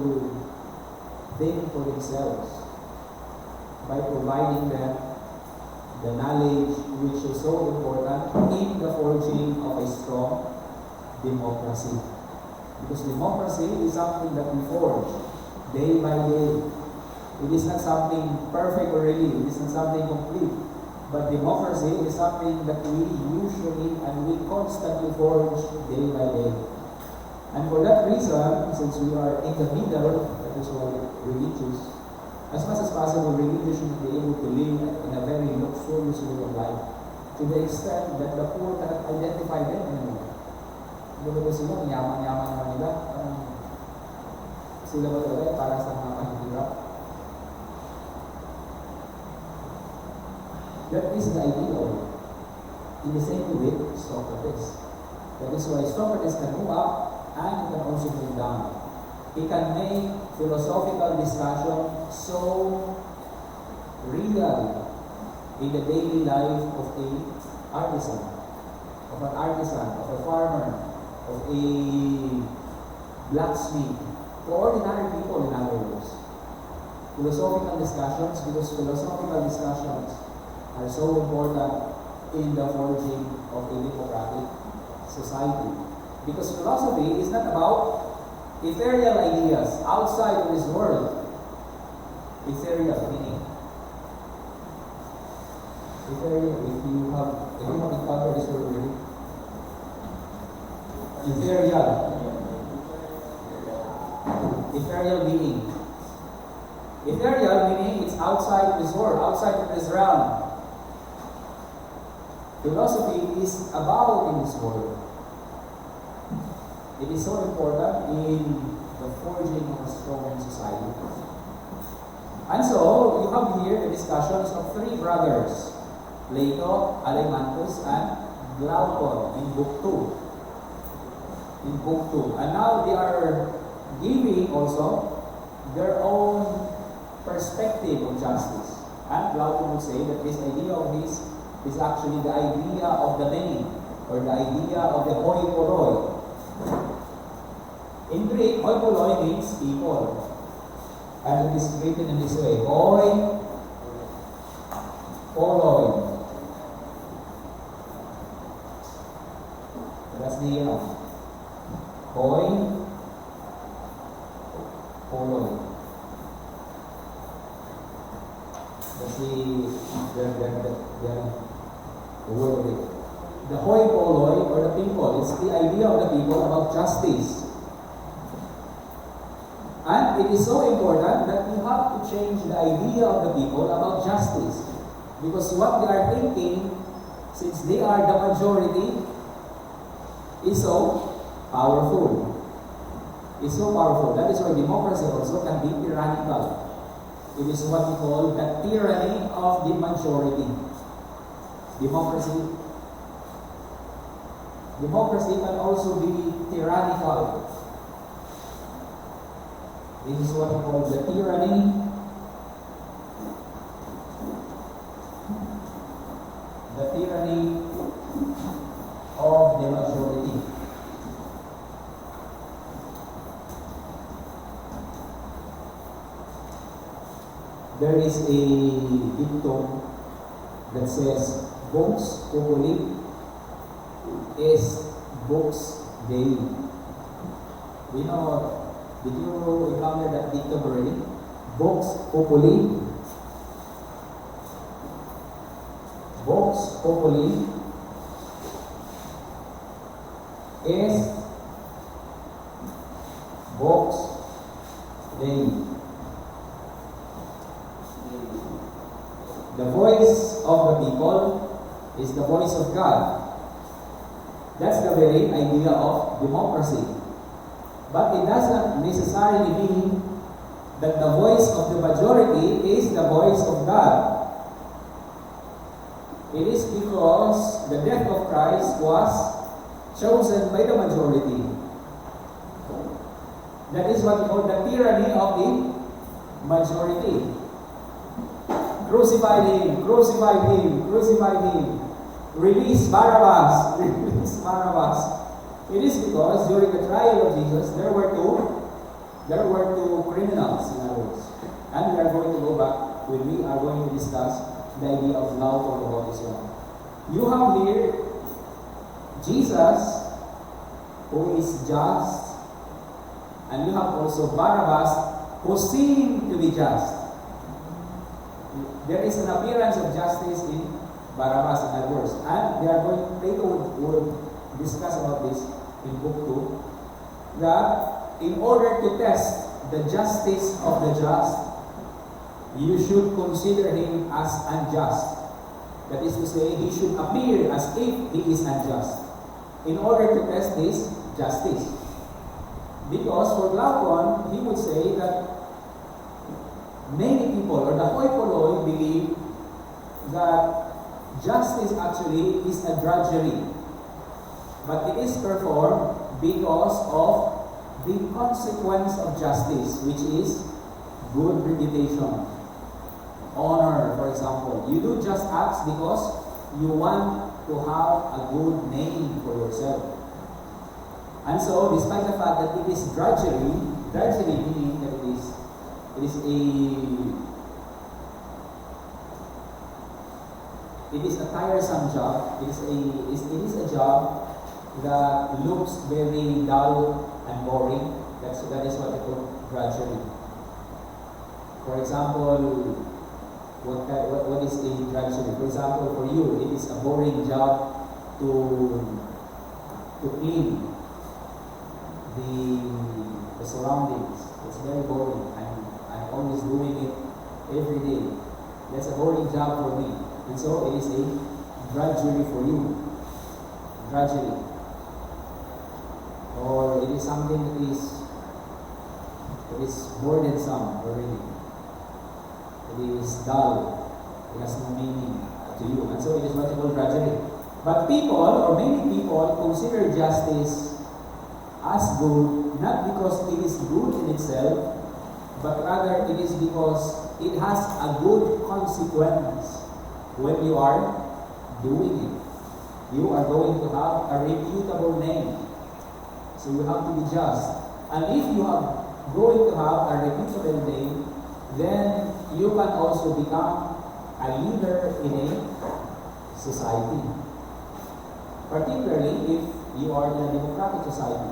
think for themselves by providing them the knowledge which is so important in the forging of a strong democracy. Because democracy is something that we forge day by day. It is not something perfect already, it is not something complete. But democracy is something that we usually and we constantly forge day by day. And for that reason, since we are in the middle, that is why religious, as much as possible, religious should be able to live in a very luxurious way of life, to the extent that the poor cannot identify them anymore. Diba ba sila, yaman-yaman naman nila, sila ba talaga para sa mga mahihirap? That is the ideal. In the same way, Socrates. That is why Socrates can move up and he can also move down. He can make philosophical discussion so real in the daily life of an artisan, of a farmer, of a blacksmith, to ordinary people, in other words. Philosophical discussions, because philosophical discussions are so important in the forging of a democratic society. Because philosophy is not about ethereal ideas outside of this world. Ethereal meaning. Ethereal, if you have encountered this word already. Ethereal. Ethereal meaning. Ethereal meaning it's outside of this world, outside of this realm. Philosophy is about in this world. It is so important in the forging of a strong society. And so, you have here the discussions of three brothers, Plato, Alemantus, and Glaucon in Book 2. In Book 2. And now they are giving also their own perspective of justice. And Glaucon would say that this idea of his is actually the idea of the many, or the idea of the hoi polloi. In Greek, hoi polloi means people. And it is written in this way, hoi polloi. That's the hoi polloi. That's the word of it. The hoi polloi, or the people, it's the idea of the people about justice. And it is so important that we have to change the idea of the people about justice. Because what they are thinking, since they are the majority, is so powerful. It's so powerful. That is why democracy also can be tyrannical. It is what we call the tyranny of the majority. Democracy can also be tyrannical. This is what we call the tyranny there is a dictum that says, Vox populi est vox Dei. You know, did you encounter that dictum already? Vox populi. Vox populi est vox Dei. The voice of the people is the voice of God. That's the very idea of democracy. But it does not necessarily mean that the voice of the majority is the voice of God. It is because the death of Christ was chosen by the majority. That is what we call the tyranny of the majority. Crucify him, crucify him, crucify him. Release Barabbas, release Barabbas. It is because during the trial of Jesus, there were two criminals, in other words. And we are going to go back when we are going to discuss the idea of love for about this one. You have here Jesus, who is just, and you have also Barabbas, who seem to be just. There is an appearance of justice in Barabbas, in other words. And Plato would discuss about this in book 2, that in order to test the justice of the just, you should consider him as unjust. That is to say, he should appear as if he is unjust in order to test his justice. Because for Glaucon, he would say that many people, or the hoi polloi, believe that justice actually is a drudgery, but it is performed because of the consequence of justice, which is good reputation, honor, for example. You do just acts because you want to have a good name for yourself. And so, despite the fact that it is drudgery meaning that it is a tiresome job. It is a job that looks very dull and boring. That is what they call drudgery. For example, what is a drudgery? For example, for you, it is a boring job to clean the surroundings. It's very boring. I'm always doing it every day. That's a boring job for me. And so it is a drudgery for you. Drudgery. Or it is something that is burdensome already. It is dull. It has no meaning to you. And so it is what you call drudgery. But people, or many people, consider justice as good, not because it is good in itself, but rather it is because it has a good consequence when you are doing it. You are going to have a reputable name. So you have to be just. And if you are going to have a reputable name, then you can also become a leader in a society. Particularly if you are in a democratic society.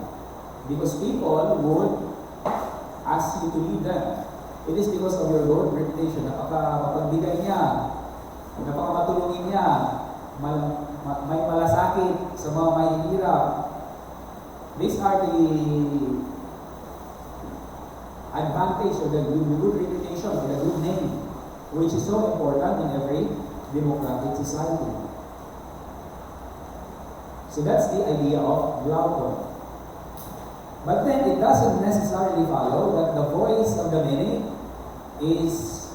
Because people would ask you to lead them. It is because of your good reputation. Napaka-mapagbigay niya, napaka-matulungin niya, may malasakit sa mga mahihirap. These are the advantage of the good reputation, the good name, which is so important in every democratic society. So that's the idea of Glaucon. But then it doesn't necessarily follow that the voice of the many is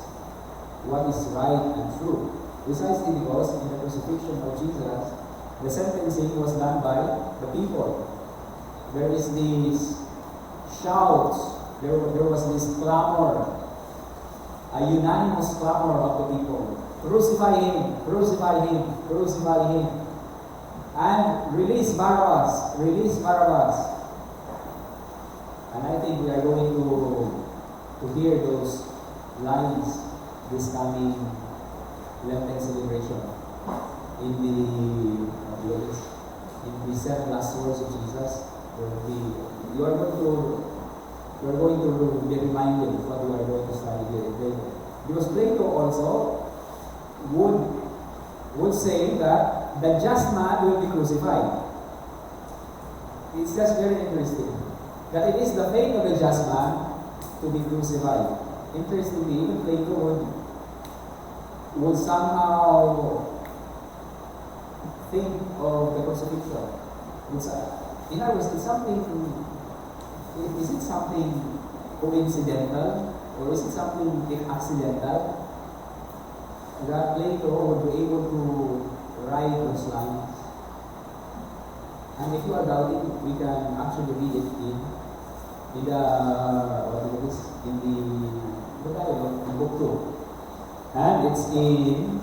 what is right and true. Precisely because in the crucifixion of Jesus, the sentencing was done by the people. There is this shout, there was this clamor, a unanimous clamor of the people. Crucify him, crucify him, crucify him. And release Barabbas, release Barabbas. And I think we are going to hear those lines this coming Lenten celebration in the 7 last words of Jesus. You are going to be reminded of what you are going to study here in Plato. Because Plato also would say that the just man will be crucified. It's just very interesting that it is the fate of the just man to be crucified. Interestingly, even Plato would somehow think of the crucifixion. In other words, is it something coincidental or is it something accidental that Plato would be able to write those lines? And if you are doubting, we can actually read it in book 2. And it's in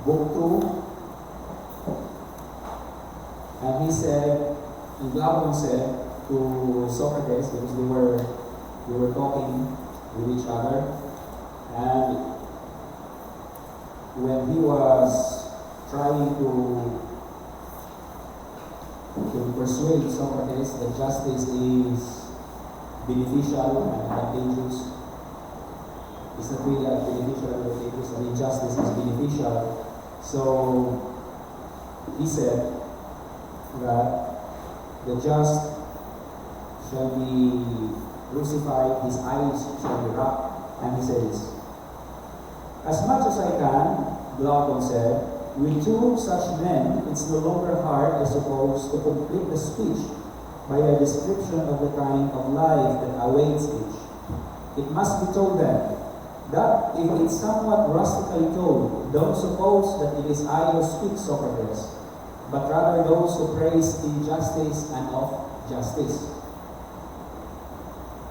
book 2. And he said, and Plato said to Socrates, because they were talking with each other, and when he was trying to persuade Socrates that justice is beneficial and advantageous, it's not really beneficial and advantageous, I mean justice is beneficial. So he said that the just shall be crucified, his eyes shall be wrapped, and he says, as much as I can, Plato said, with two such men, it's no longer hard, I suppose, to complete the speech by a description of the kind of life that awaits each. It must be told them that if it's somewhat rustically told, don't suppose that it is I who speak, Socrates, but rather those who praise injustice and of justice.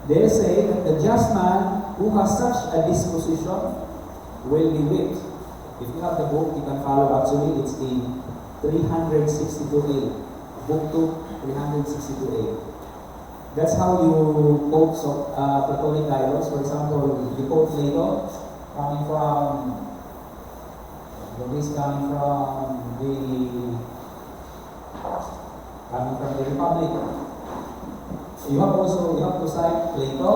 They say that the just man who has such a disposition will be whipped. If you have the book, you can follow. Actually, it's in 362a. Book 2, 362a. That's how you quote Platonic dialogues. For example, you quote Plato coming from the Republic. You have to cite Plato,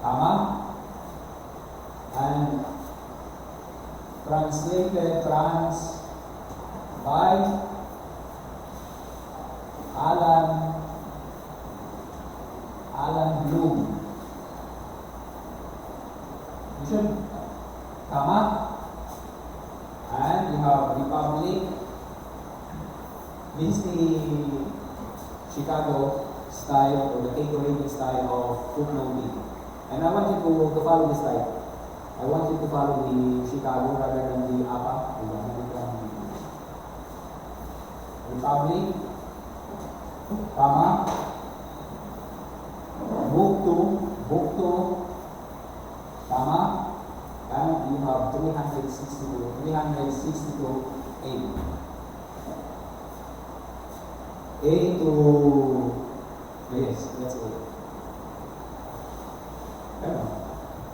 comma, and translated by Alan Bloom. You should comma, and you have Republic. This is the Chicago style or the Cato style of footnoting. And I want you to follow this style. I want you to follow the Chicago rather than the APA, the American Republic, comma, book 2, comma, and you have 362A. A to, yes, that's A.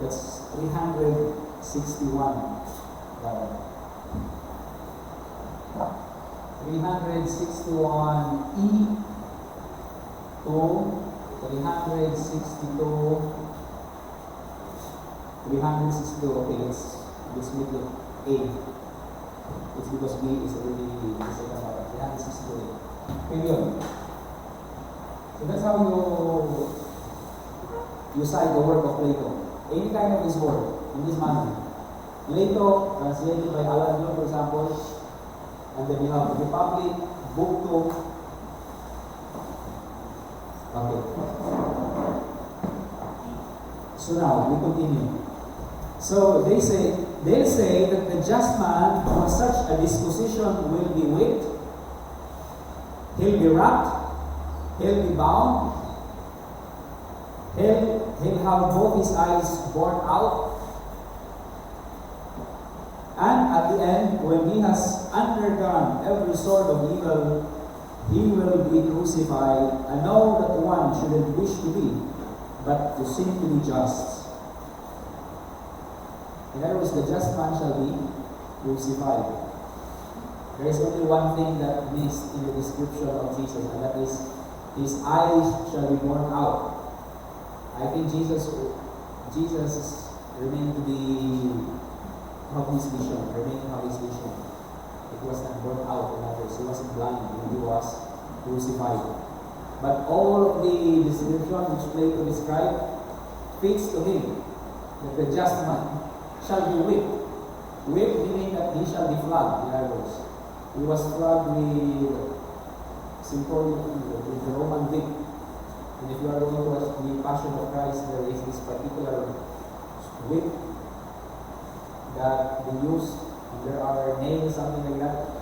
That's 361. 361E to 362. Okay, let's make it A. It's because B is already the second letter. 362A. Period. So that's how you cite the work of Plato. Any kind of this work, in this manner. Plato, translated by Alan Bloom, for example, and then you have the Republic, book 2. Okay. So now, we continue. So they'll say that the just man who has such a disposition will be whipped, he'll be wrapped, he'll be bound, he'll have both his eyes bored out, and at the end, when he has undergone every sort of evil, he will be crucified. I know that one shouldn't wish to be, but to seem to be just. In other words, the just man shall be crucified. There is only one thing that missed in the description of Jesus, and that is his eyes shall be borne out. I think Jesus remained to be have his vision, remained to have his vision. It was not borne out, in other words, he wasn't blind when he was crucified. But all of the description which Plato described fits to him, that the just man shall be whipped. Whipped meaning that he shall be flogged, in other words. He was flogged with the Roman whip. And if you are going to watch the Passion of Christ, there is this particular whip that they use. There are nails, something like that.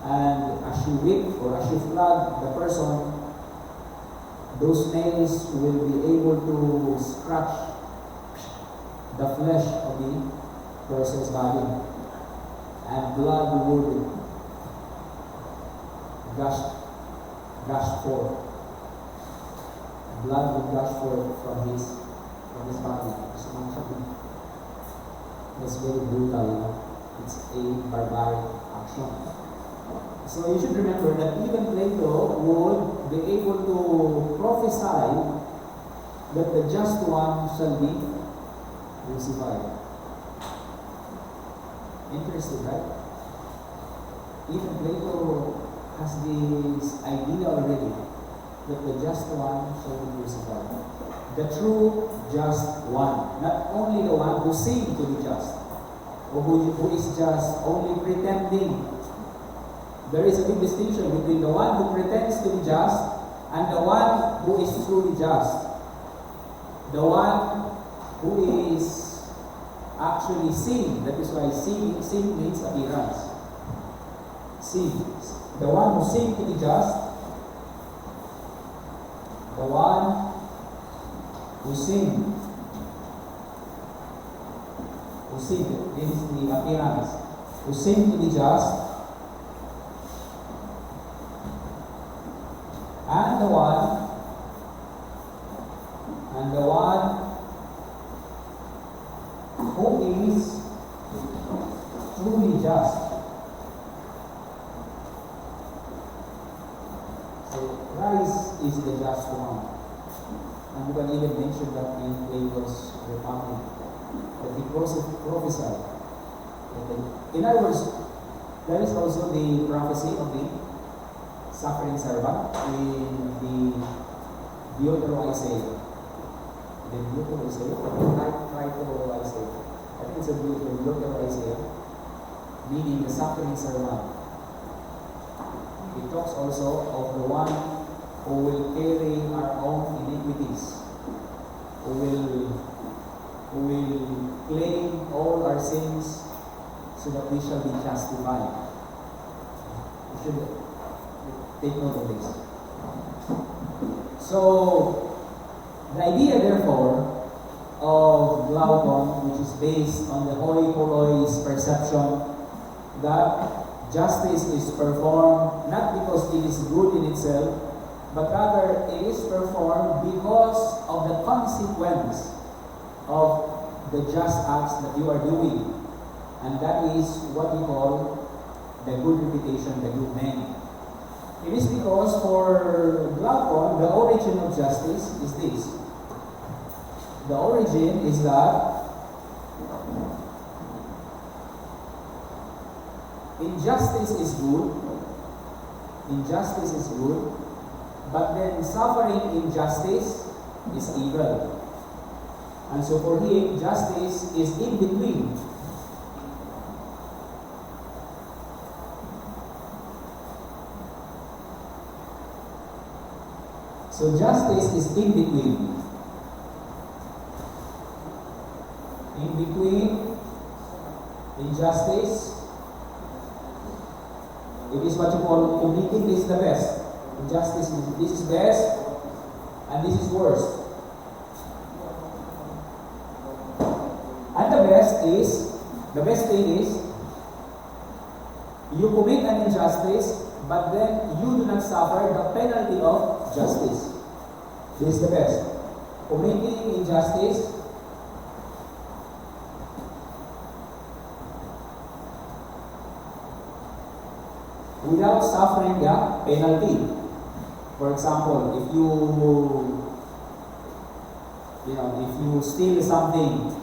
And as you whip or as you flog the person, those nails will be able to scratch the flesh of the person's body, and blood would gush forth. Blood would gush forth from his body. It's very brutal, It's a barbaric action. So you should remember that even Plato would be able to prophesy that the just one shall be crucified. Interesting, right? Even Plato has this idea already that the just one shall be crucified. The true just one. Not only the one who seems to be just, or who is just only pretending. There is a big distinction between the one who pretends to be just and the one who is truly just. The one who is actually seen. That is why seen means appearance. Seen. The one who seems to be just, the one who seems, this is the appearance, who seems to be just, and the one who is truly just. So Christ is the just one. And you can even mention that in Plato's Republic, that he prophesied. In other words, there is also the prophecy of the suffering servant in the Deutero-Isaiah. The Deutero-Isaiah, Isaiah. I think it's a Deutero-Isaiah, meaning the suffering servant. It talks also of the one who will carry our own iniquities, who will claim all our sins so that we shall be justified. We should take note of this. So, the idea therefore of Glaucon, which is based on the hoi polloi's perception that justice is performed not because it is good in itself, but rather it is performed because of the consequence of the just acts that you are doing. And that is what we call the good reputation, the good name. It is because for Glaucon, the origin of justice is this. The origin is that injustice is good, but then suffering injustice is evil. And so for him, justice is in between. So justice is in between. In between injustice, it is what you call committing is the best. Injustice is this is best and this is worst. And the best thing is you commit an injustice, but then you do not suffer the penalty of justice. This is the best. committing injustice, without suffering the penalty. For example, if you steal something,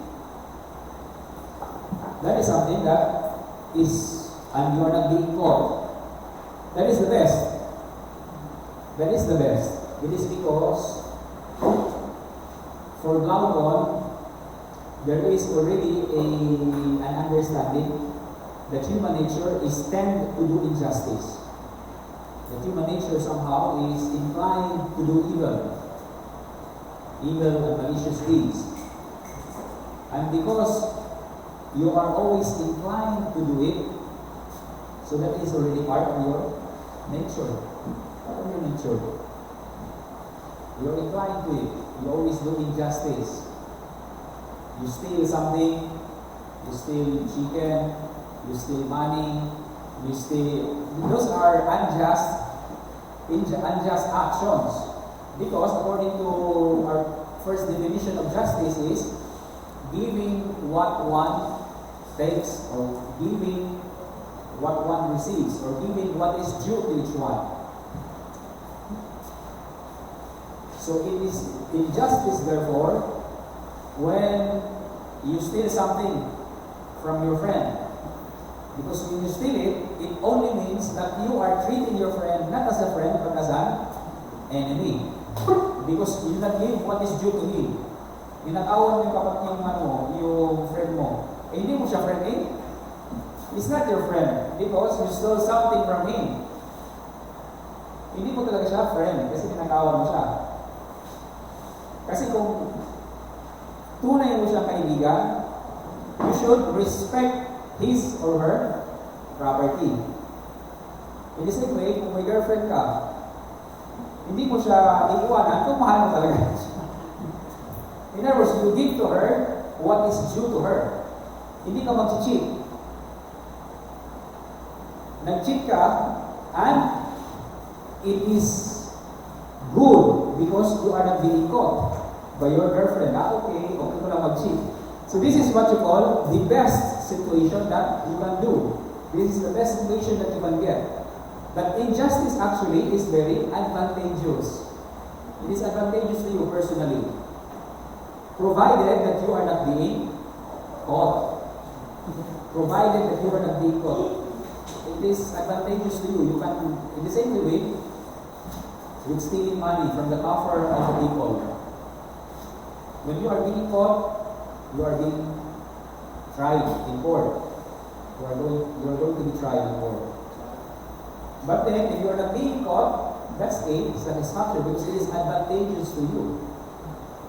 that is something that is, and you are not being caught. That is the best. That is the best. It is because for Glaucon, there is already an understanding that human nature is tend to do injustice. That human nature somehow is inclined to do evil and malicious deeds. And because you are always inclined to do it, so that is already part of your nature. Part of your nature. You are inclined to it. You always do injustice. You steal something, you steal chicken, you steal money, you steal. Those are unjust actions. Because according to our first definition of justice is giving what one takes, or giving what one receives, or giving what is due to each one. So it is injustice, therefore, when you steal something from your friend. Because when you steal it, it only means that you are treating your friend not as a friend, but as an enemy. Because you not give what is due to him. Ninakawan yung friend mo. Eh, hindi mo siya friend eh. He's not your friend because you stole something from him. Hindi mo talaga siya friend kasi ninakawan mo siya. Kasi kung tunay mo siyang kaibigan, you should respect his or her property. In the same way, kung may girlfriend ka, hindi mo siya iiwanan kung mahal mo talaga siya. In other words, you give to her what is due to her. Hindi ka mag-cheat. Nag-cheat ka, and it is good because you are not being caught by your girlfriend. Okay ko lang mag-cheat. So this is what you call the best situation that you can do. This is the best situation that you can get. But injustice actually is very advantageous. It is advantageous to you personally, provided that you are not being caught. Provided that you are not being caught. It is advantageous to you. You can, in the same way, with stealing money from the coffer of the people. When you are being caught, you are being tried in court. You are going to be tried in court. But then, if you are not being caught, that's a satisfaction because it is advantageous to you.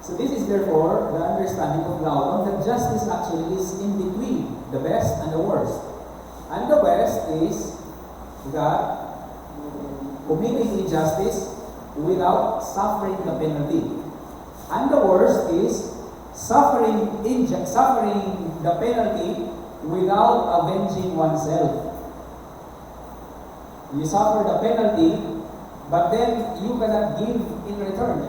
So this is therefore the understanding of Glaucon that justice actually is in between the best and the worst. And the best is that committing injustice without suffering the penalty. And the worst is suffering the penalty without avenging oneself. You suffer the penalty, but then you cannot give in return.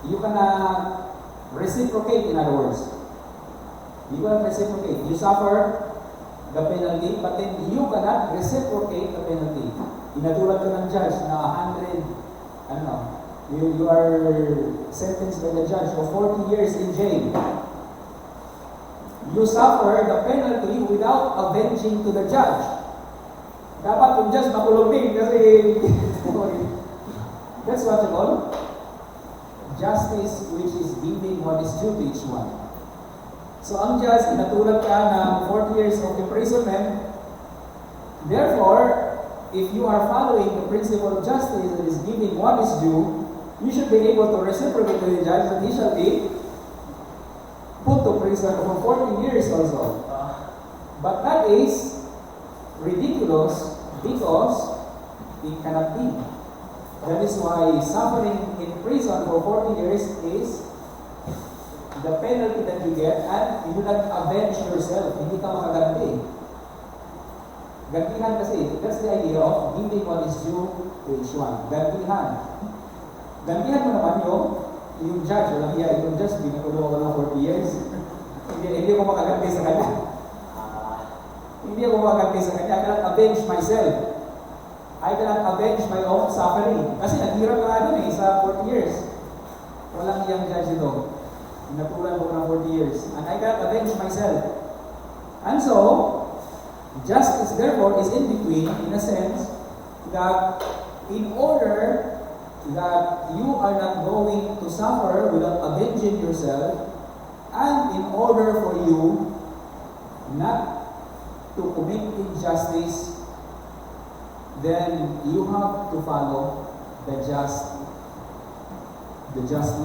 You cannot reciprocate, in other words. You cannot reciprocate. You suffer the penalty, but then you cannot reciprocate the penalty. Inatulad ka ng judge na 100, you are sentenced by the judge for 40 years in jail. You suffer the penalty without avenging to the judge. Dapat yung judge makulong din kasi that's what you call justice, which is giving what is due to each one. So ang judge, inatulad ka ng 40 years of imprisonment. Therefore, if you are following the principle of justice that is giving what is due, you should be able to reciprocate to the judge that he shall be put to prison for 40 years also. But that is ridiculous because it cannot be. That is why suffering in prison for 40 years is the penalty that you get, and you do not avenge yourself. Hindi ka makaganti. Gantihan kasi, that's the idea of giving what is due to each one. Gantihan. Gantihan mo naman yung yung judge, walang iya, yung judge, binakulong ako ng 40 years. Hindi ako makaganti sa kanya. Hindi ako makaganti sa kanya. I cannot avenge myself. I cannot avenge my own suffering. Kasi naghirap ka din sa 40 years. Walang iyang judge ito. Natulan ko ng 40 years. And I cannot avenge myself. And so, justice therefore is in between, in a sense, that in order that you are not going to suffer without avenging yourself, and in order for you not to commit injustice, then you have to follow the just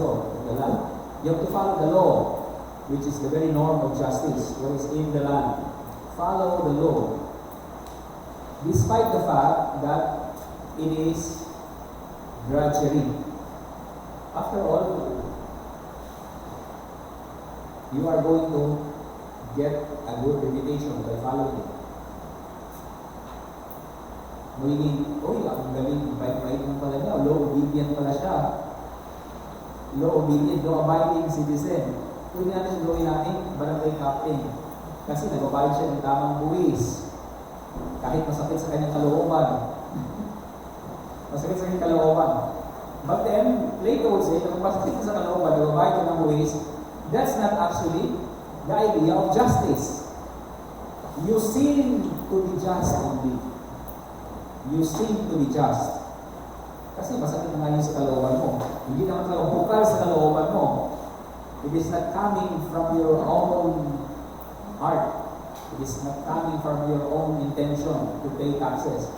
law of the land. You have to follow the law, which is the very norm of justice, what is in the land. Follow the law, despite the fact that it is drudgery. After all, you are going to get a good reputation by following it. Magiging, ang galing, bait-bait mo pala niya, low obedient pala siya. Low obedient, low abiding citizen. Pwede natin gawin natin barangay captain. Kasi nagbabayad siya ng tamang buwis. Kahit masakit sa kanyang kalooban. Masakit sa kanyang kalooban. But then, Plato would say, kung masakit sa kalooban, nagbabayad siya ng buwis, that's not actually the idea of justice. You seem to be just only. You seem to be just. Kasi masakit na yun sa kalooban mo. Hindi naman talaga bukal sa kalooban mo. It is not coming from your own heart. It is not coming from your own intention to pay taxes.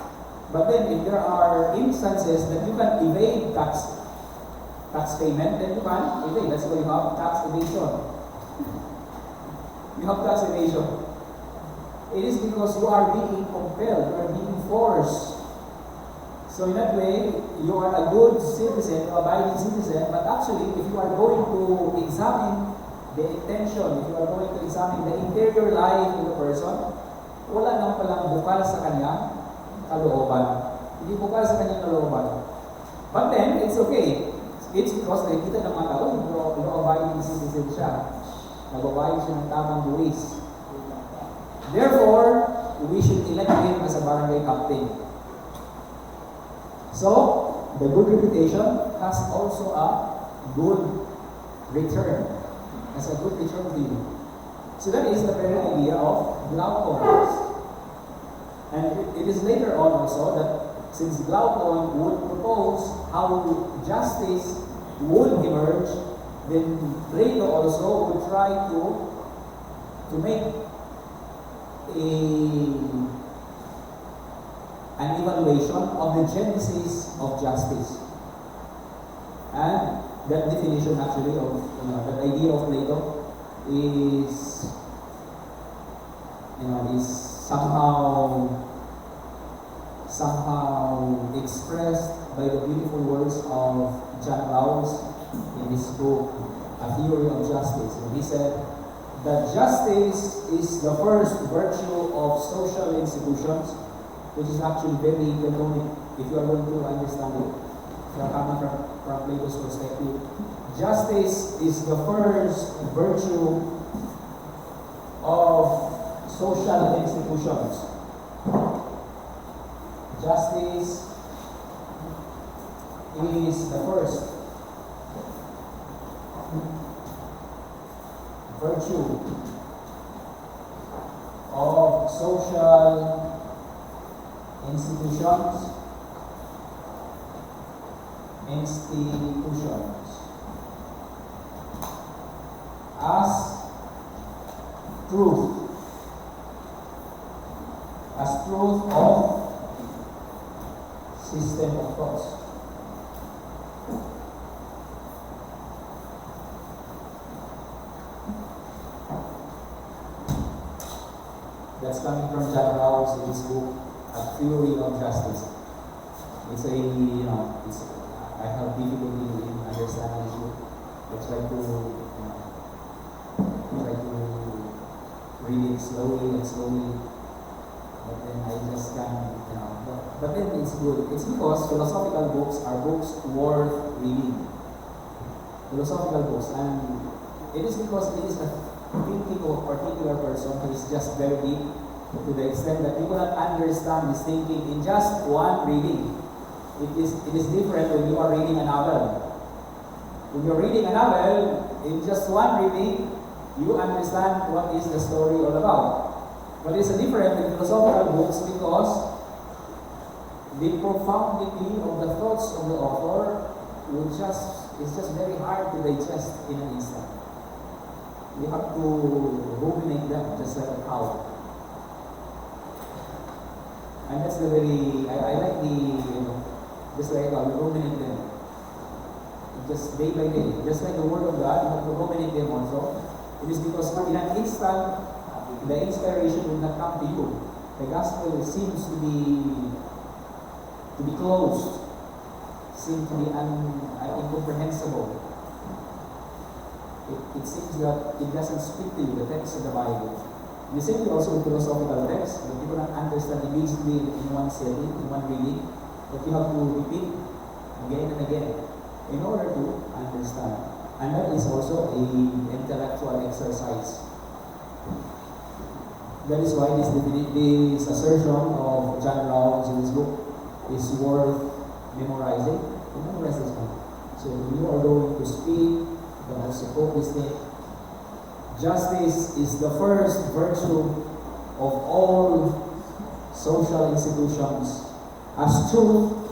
But then, if there are instances that you can evade tax payment, then you can evade. That's why you have tax evasion. You have tax evasion. It is because you are being compelled, you are being forced. So in that way, you are a good citizen, abiding citizen, but actually, if you are going to examine the intention, if you are going to examine the interior life of the person, wala nang palang bukal sa kanya kalooban. Hindi bukal sa kanyang kalooban. But then, it's okay. It's because nakikita ng mga tao, law-abiding citizen siya. Nagbabayad siya ng tamang buwis. Therefore, we should elect him as a barangay captain. So, the good reputation has also a good return. Has a good return to you. So that is the very idea of Plato. And it is later on also that since Plato would propose how justice would emerge, then Plato also would try to make an evaluation of the genesis of justice. And that definition actually of that idea of Plato is somehow expressed by the beautiful words of John Rawls in his book A Theory of Justice. And he said that justice is the first virtue of social institutions, which is actually very Platonic if you are going to understand it coming from Plato's perspective. Justice is the first virtue of social institutions. Justice is the first virtue of social institutions. As truth of system of thoughts. That's coming from John Rawls in his book A Theory of Justice. It's I have difficulty in understanding this book. I try to read it slowly, but then I just can't, but then it's good. It's because philosophical books are books worth reading. philosophical books, and it is because it is a thinking of a particular person who is just very deep to the extent that you cannot understand his thinking in just one reading. It is different when you are reading a novel. When you're reading a novel, in just one reading, you understand what is the story all about. But it's different in philosophical books because the profundity of the thoughts of the author is just very hard to digest in an instant. You have to ruminate them just like a cow. And that's the very, I like the, just like a cow, you ruminate them. Just day by day. Just like the Word of God, you have to ruminate them also. It is because in an instant, the inspiration will not come to you. The gospel seems to be closed, seems to be incomprehensible. It seems that it doesn't speak to you, the text of the Bible. The same also with philosophical texts, that you cannot understand immediately in one setting, in one reading, but you have to repeat again and again in order to understand. And that is also an intellectual exercise. That is why this assertion of John Rounds in this book is worth memorizing. Memorize this one. So when you are going to speak, you can also quote this thing. Justice is the first virtue of all social institutions. As truth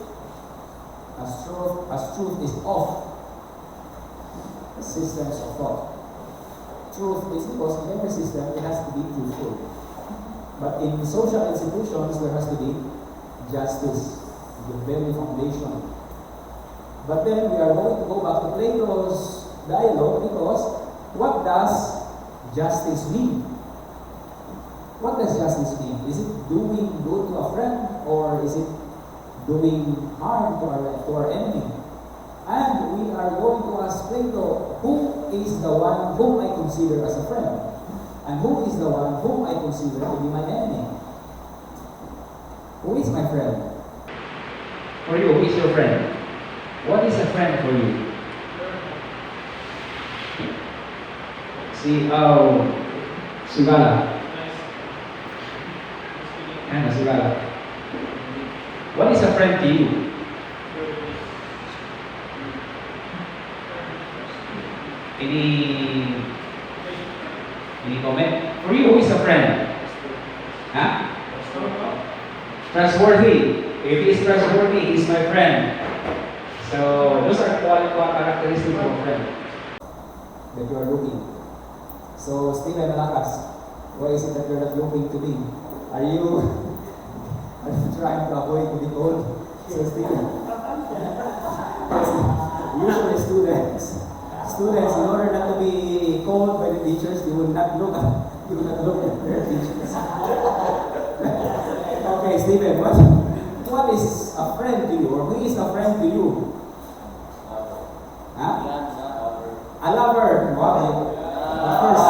is of systems of thought. Truth is because in every system it has to be truthful. But in social institutions there has to be justice, the very foundation. But then we are going to go back to Plato's dialogue because what does justice mean? What does justice mean? Is it doing good to a friend or is it doing harm to our enemy? And we are going to ask Plato, who is the one whom I consider as a friend? And who is the one whom I consider to be my enemy? Who is my friend? For you, who is your friend? What is a friend for you? Si Sugala. Ano, Sugala. What is a friend to you? Any comment? For you, who is a friend? Huh? Trustworthy. If he is trustworthy, he is my friend. So those are characteristics of a friend. That you are looking. So, Stephen Malakas, why is it that you're not looking to me? Are you trying to avoid to be told? So, Stephen, usually students, in order not to be called by the teachers, they will not look at their teachers. Okay, Stephen, what is a friend to you, or who is a friend to you? Huh? A lover. Wow. First,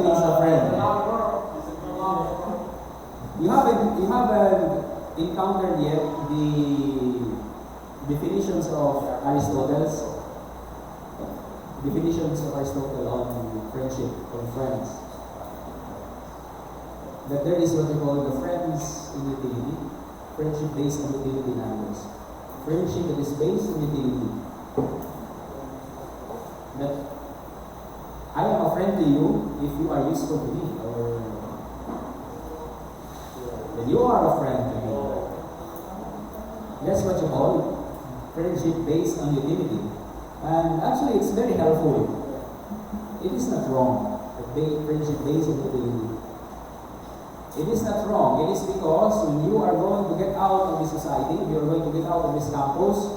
is a friend. You haven't encountered yet the definitions of Aristotle on friendship, on friends. That there is what we call the friends in utility, friendship based on utility in others. Friendship that is based on utility. That I am a friend to you if you are useful to me, or that you are a friend to me. That's what you call friendship based on utility. And actually, it's very helpful. It is not wrong. Friendship based on utility. It is not wrong. It is because when you are going to get out of this society, you are going to get out of this campus,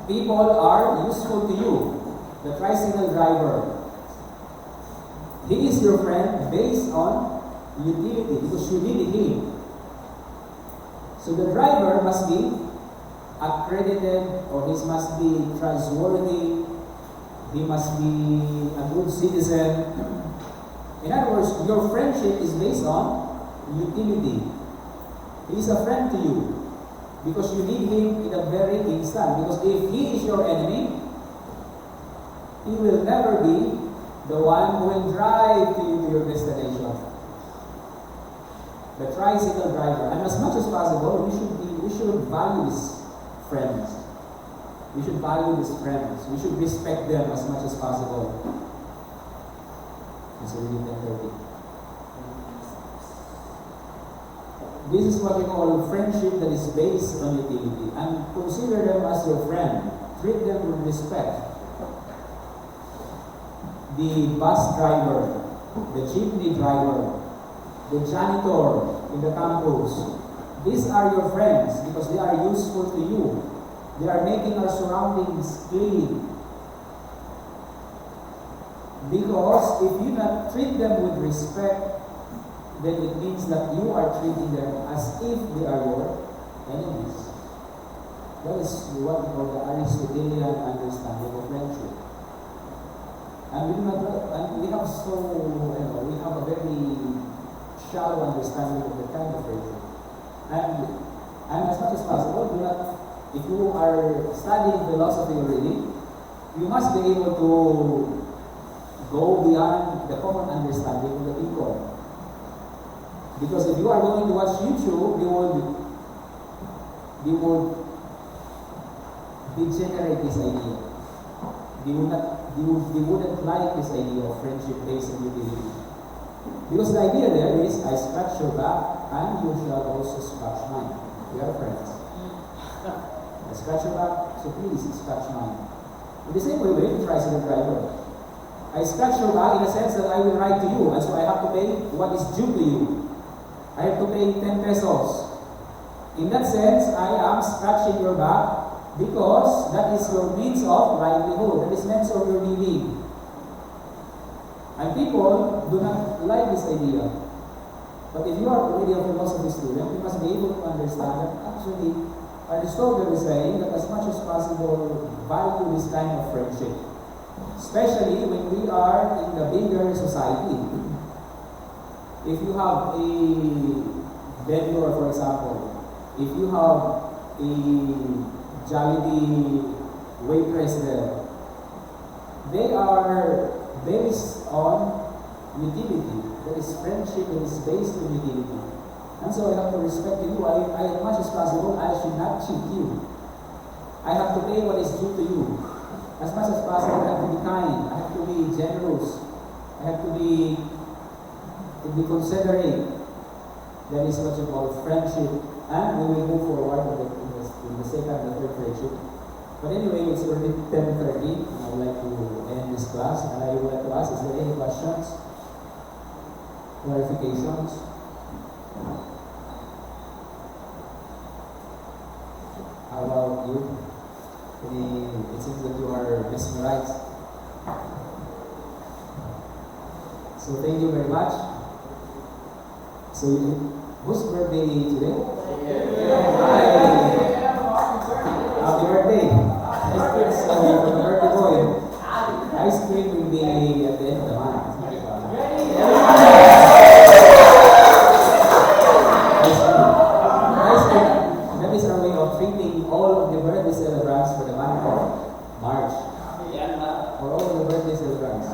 people are useful to you. The tricycle driver, he is your friend based on utility because you need him. So the driver must be accredited, or he must be trustworthy, he must be a good citizen. In other words, your friendship is based on utility. He is a friend to you. Because you need him in a very instant. Because if he is your enemy, he will never be the one who will drive to you to your destination. The tricycle driver. And as much as possible, we should value his friends. We should value his friends. We should respect them as much as possible. It's already 10:30. This is what we call friendship that is based on utility. And consider them as your friend. Treat them with respect. The bus driver, the jeepney driver, the janitor in the campus. These are your friends because they are useful to you. They are making our surroundings clean. Because if you not treat them with respect, then it means that you are treating them as if they are your enemies. That is what we call the Aristotelian understanding of friendship. And we have a very shallow understanding of the kind of friendship. And as much as possible, if you are studying philosophy already, you must be able to go beyond the common understanding of the people. Because if you are going to watch YouTube, you would degenerate this idea. You wouldn't like this idea of friendship based on utility. Because the idea there is, I scratch your back and you shall also scratch mine. We are friends. I scratch your back, so please scratch mine. In the same way, with the tricycle driver, I scratch your back in the sense that I will write to you, and so I have to pay what is due to you. I have to pay 10 pesos. In that sense, I am scratching your back because that is your means of livelihood. That is means of your living. And people do not like this idea. But if you are already a philosophy student, you must be able to understand that actually Aristotle is saying that as much as possible, value this kind of friendship. Especially when we are in the bigger society. If you have a vendor, for example, if you have a Jollibee waitress there, they are based on utility. There is friendship that is based on utility. And so I have to respect you. As much as possible, I should not cheat you. I have to pay what is due to you. As much as possible, I have to be kind. I have to be generous. I have to be considerate. That is what you call friendship. And we will move forward in the second and the third friendship. But anyway, it's already 10:30, and I would like to end this class. And I would like to ask, is there any questions? Clarifications? How about you? It seems that you are mesmerized. So thank you very much. So whose birthday today? Happy birthday. So for the birthday boy, ice cream will be at the end of the month. That is our way of treating all of the birthday celebrants for the month of March. For all of the birthday celebrants.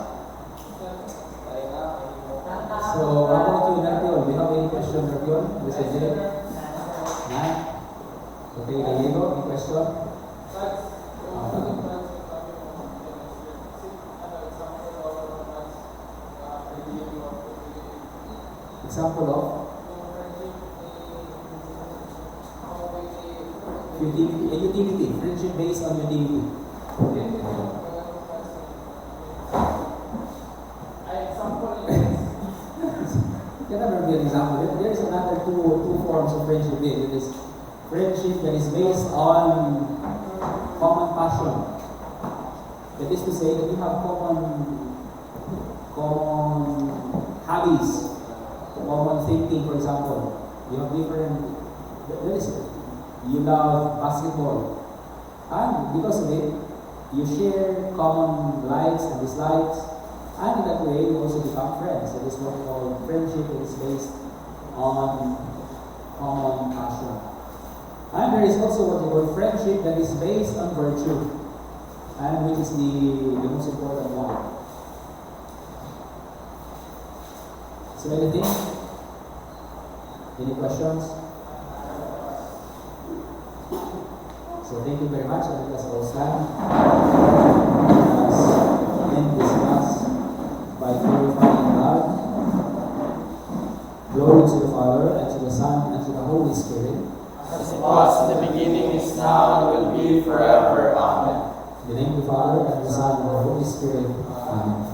So, how about you, Narpion? Do you have any question, Narpion? Mr. Jay? None? Okay, Diego, any question? Example of? Utility. Friendship based on utility. Okay. Cannot be an example. There is another two forms of friendship. There is friendship that is based on common passion. That is to say that you have common hobbies, common thinking. For example, you have different. That is, you love basketball, and because of it, you share common likes and dislikes. And in that way, you also become friends. That is what we call friendship that is based on common passion. And there is also what we call friendship that is based on virtue, and which is the most important one. So anything? Any questions? So thank you very much. Let us all stand. Let us end this class by glorifying God. Glory to the Father, and to the Son, and to the Holy Spirit. As it was in the beginning, is now, and will be forever. Amen. In the name of the Father, and the Son, and the Holy Spirit. Amen.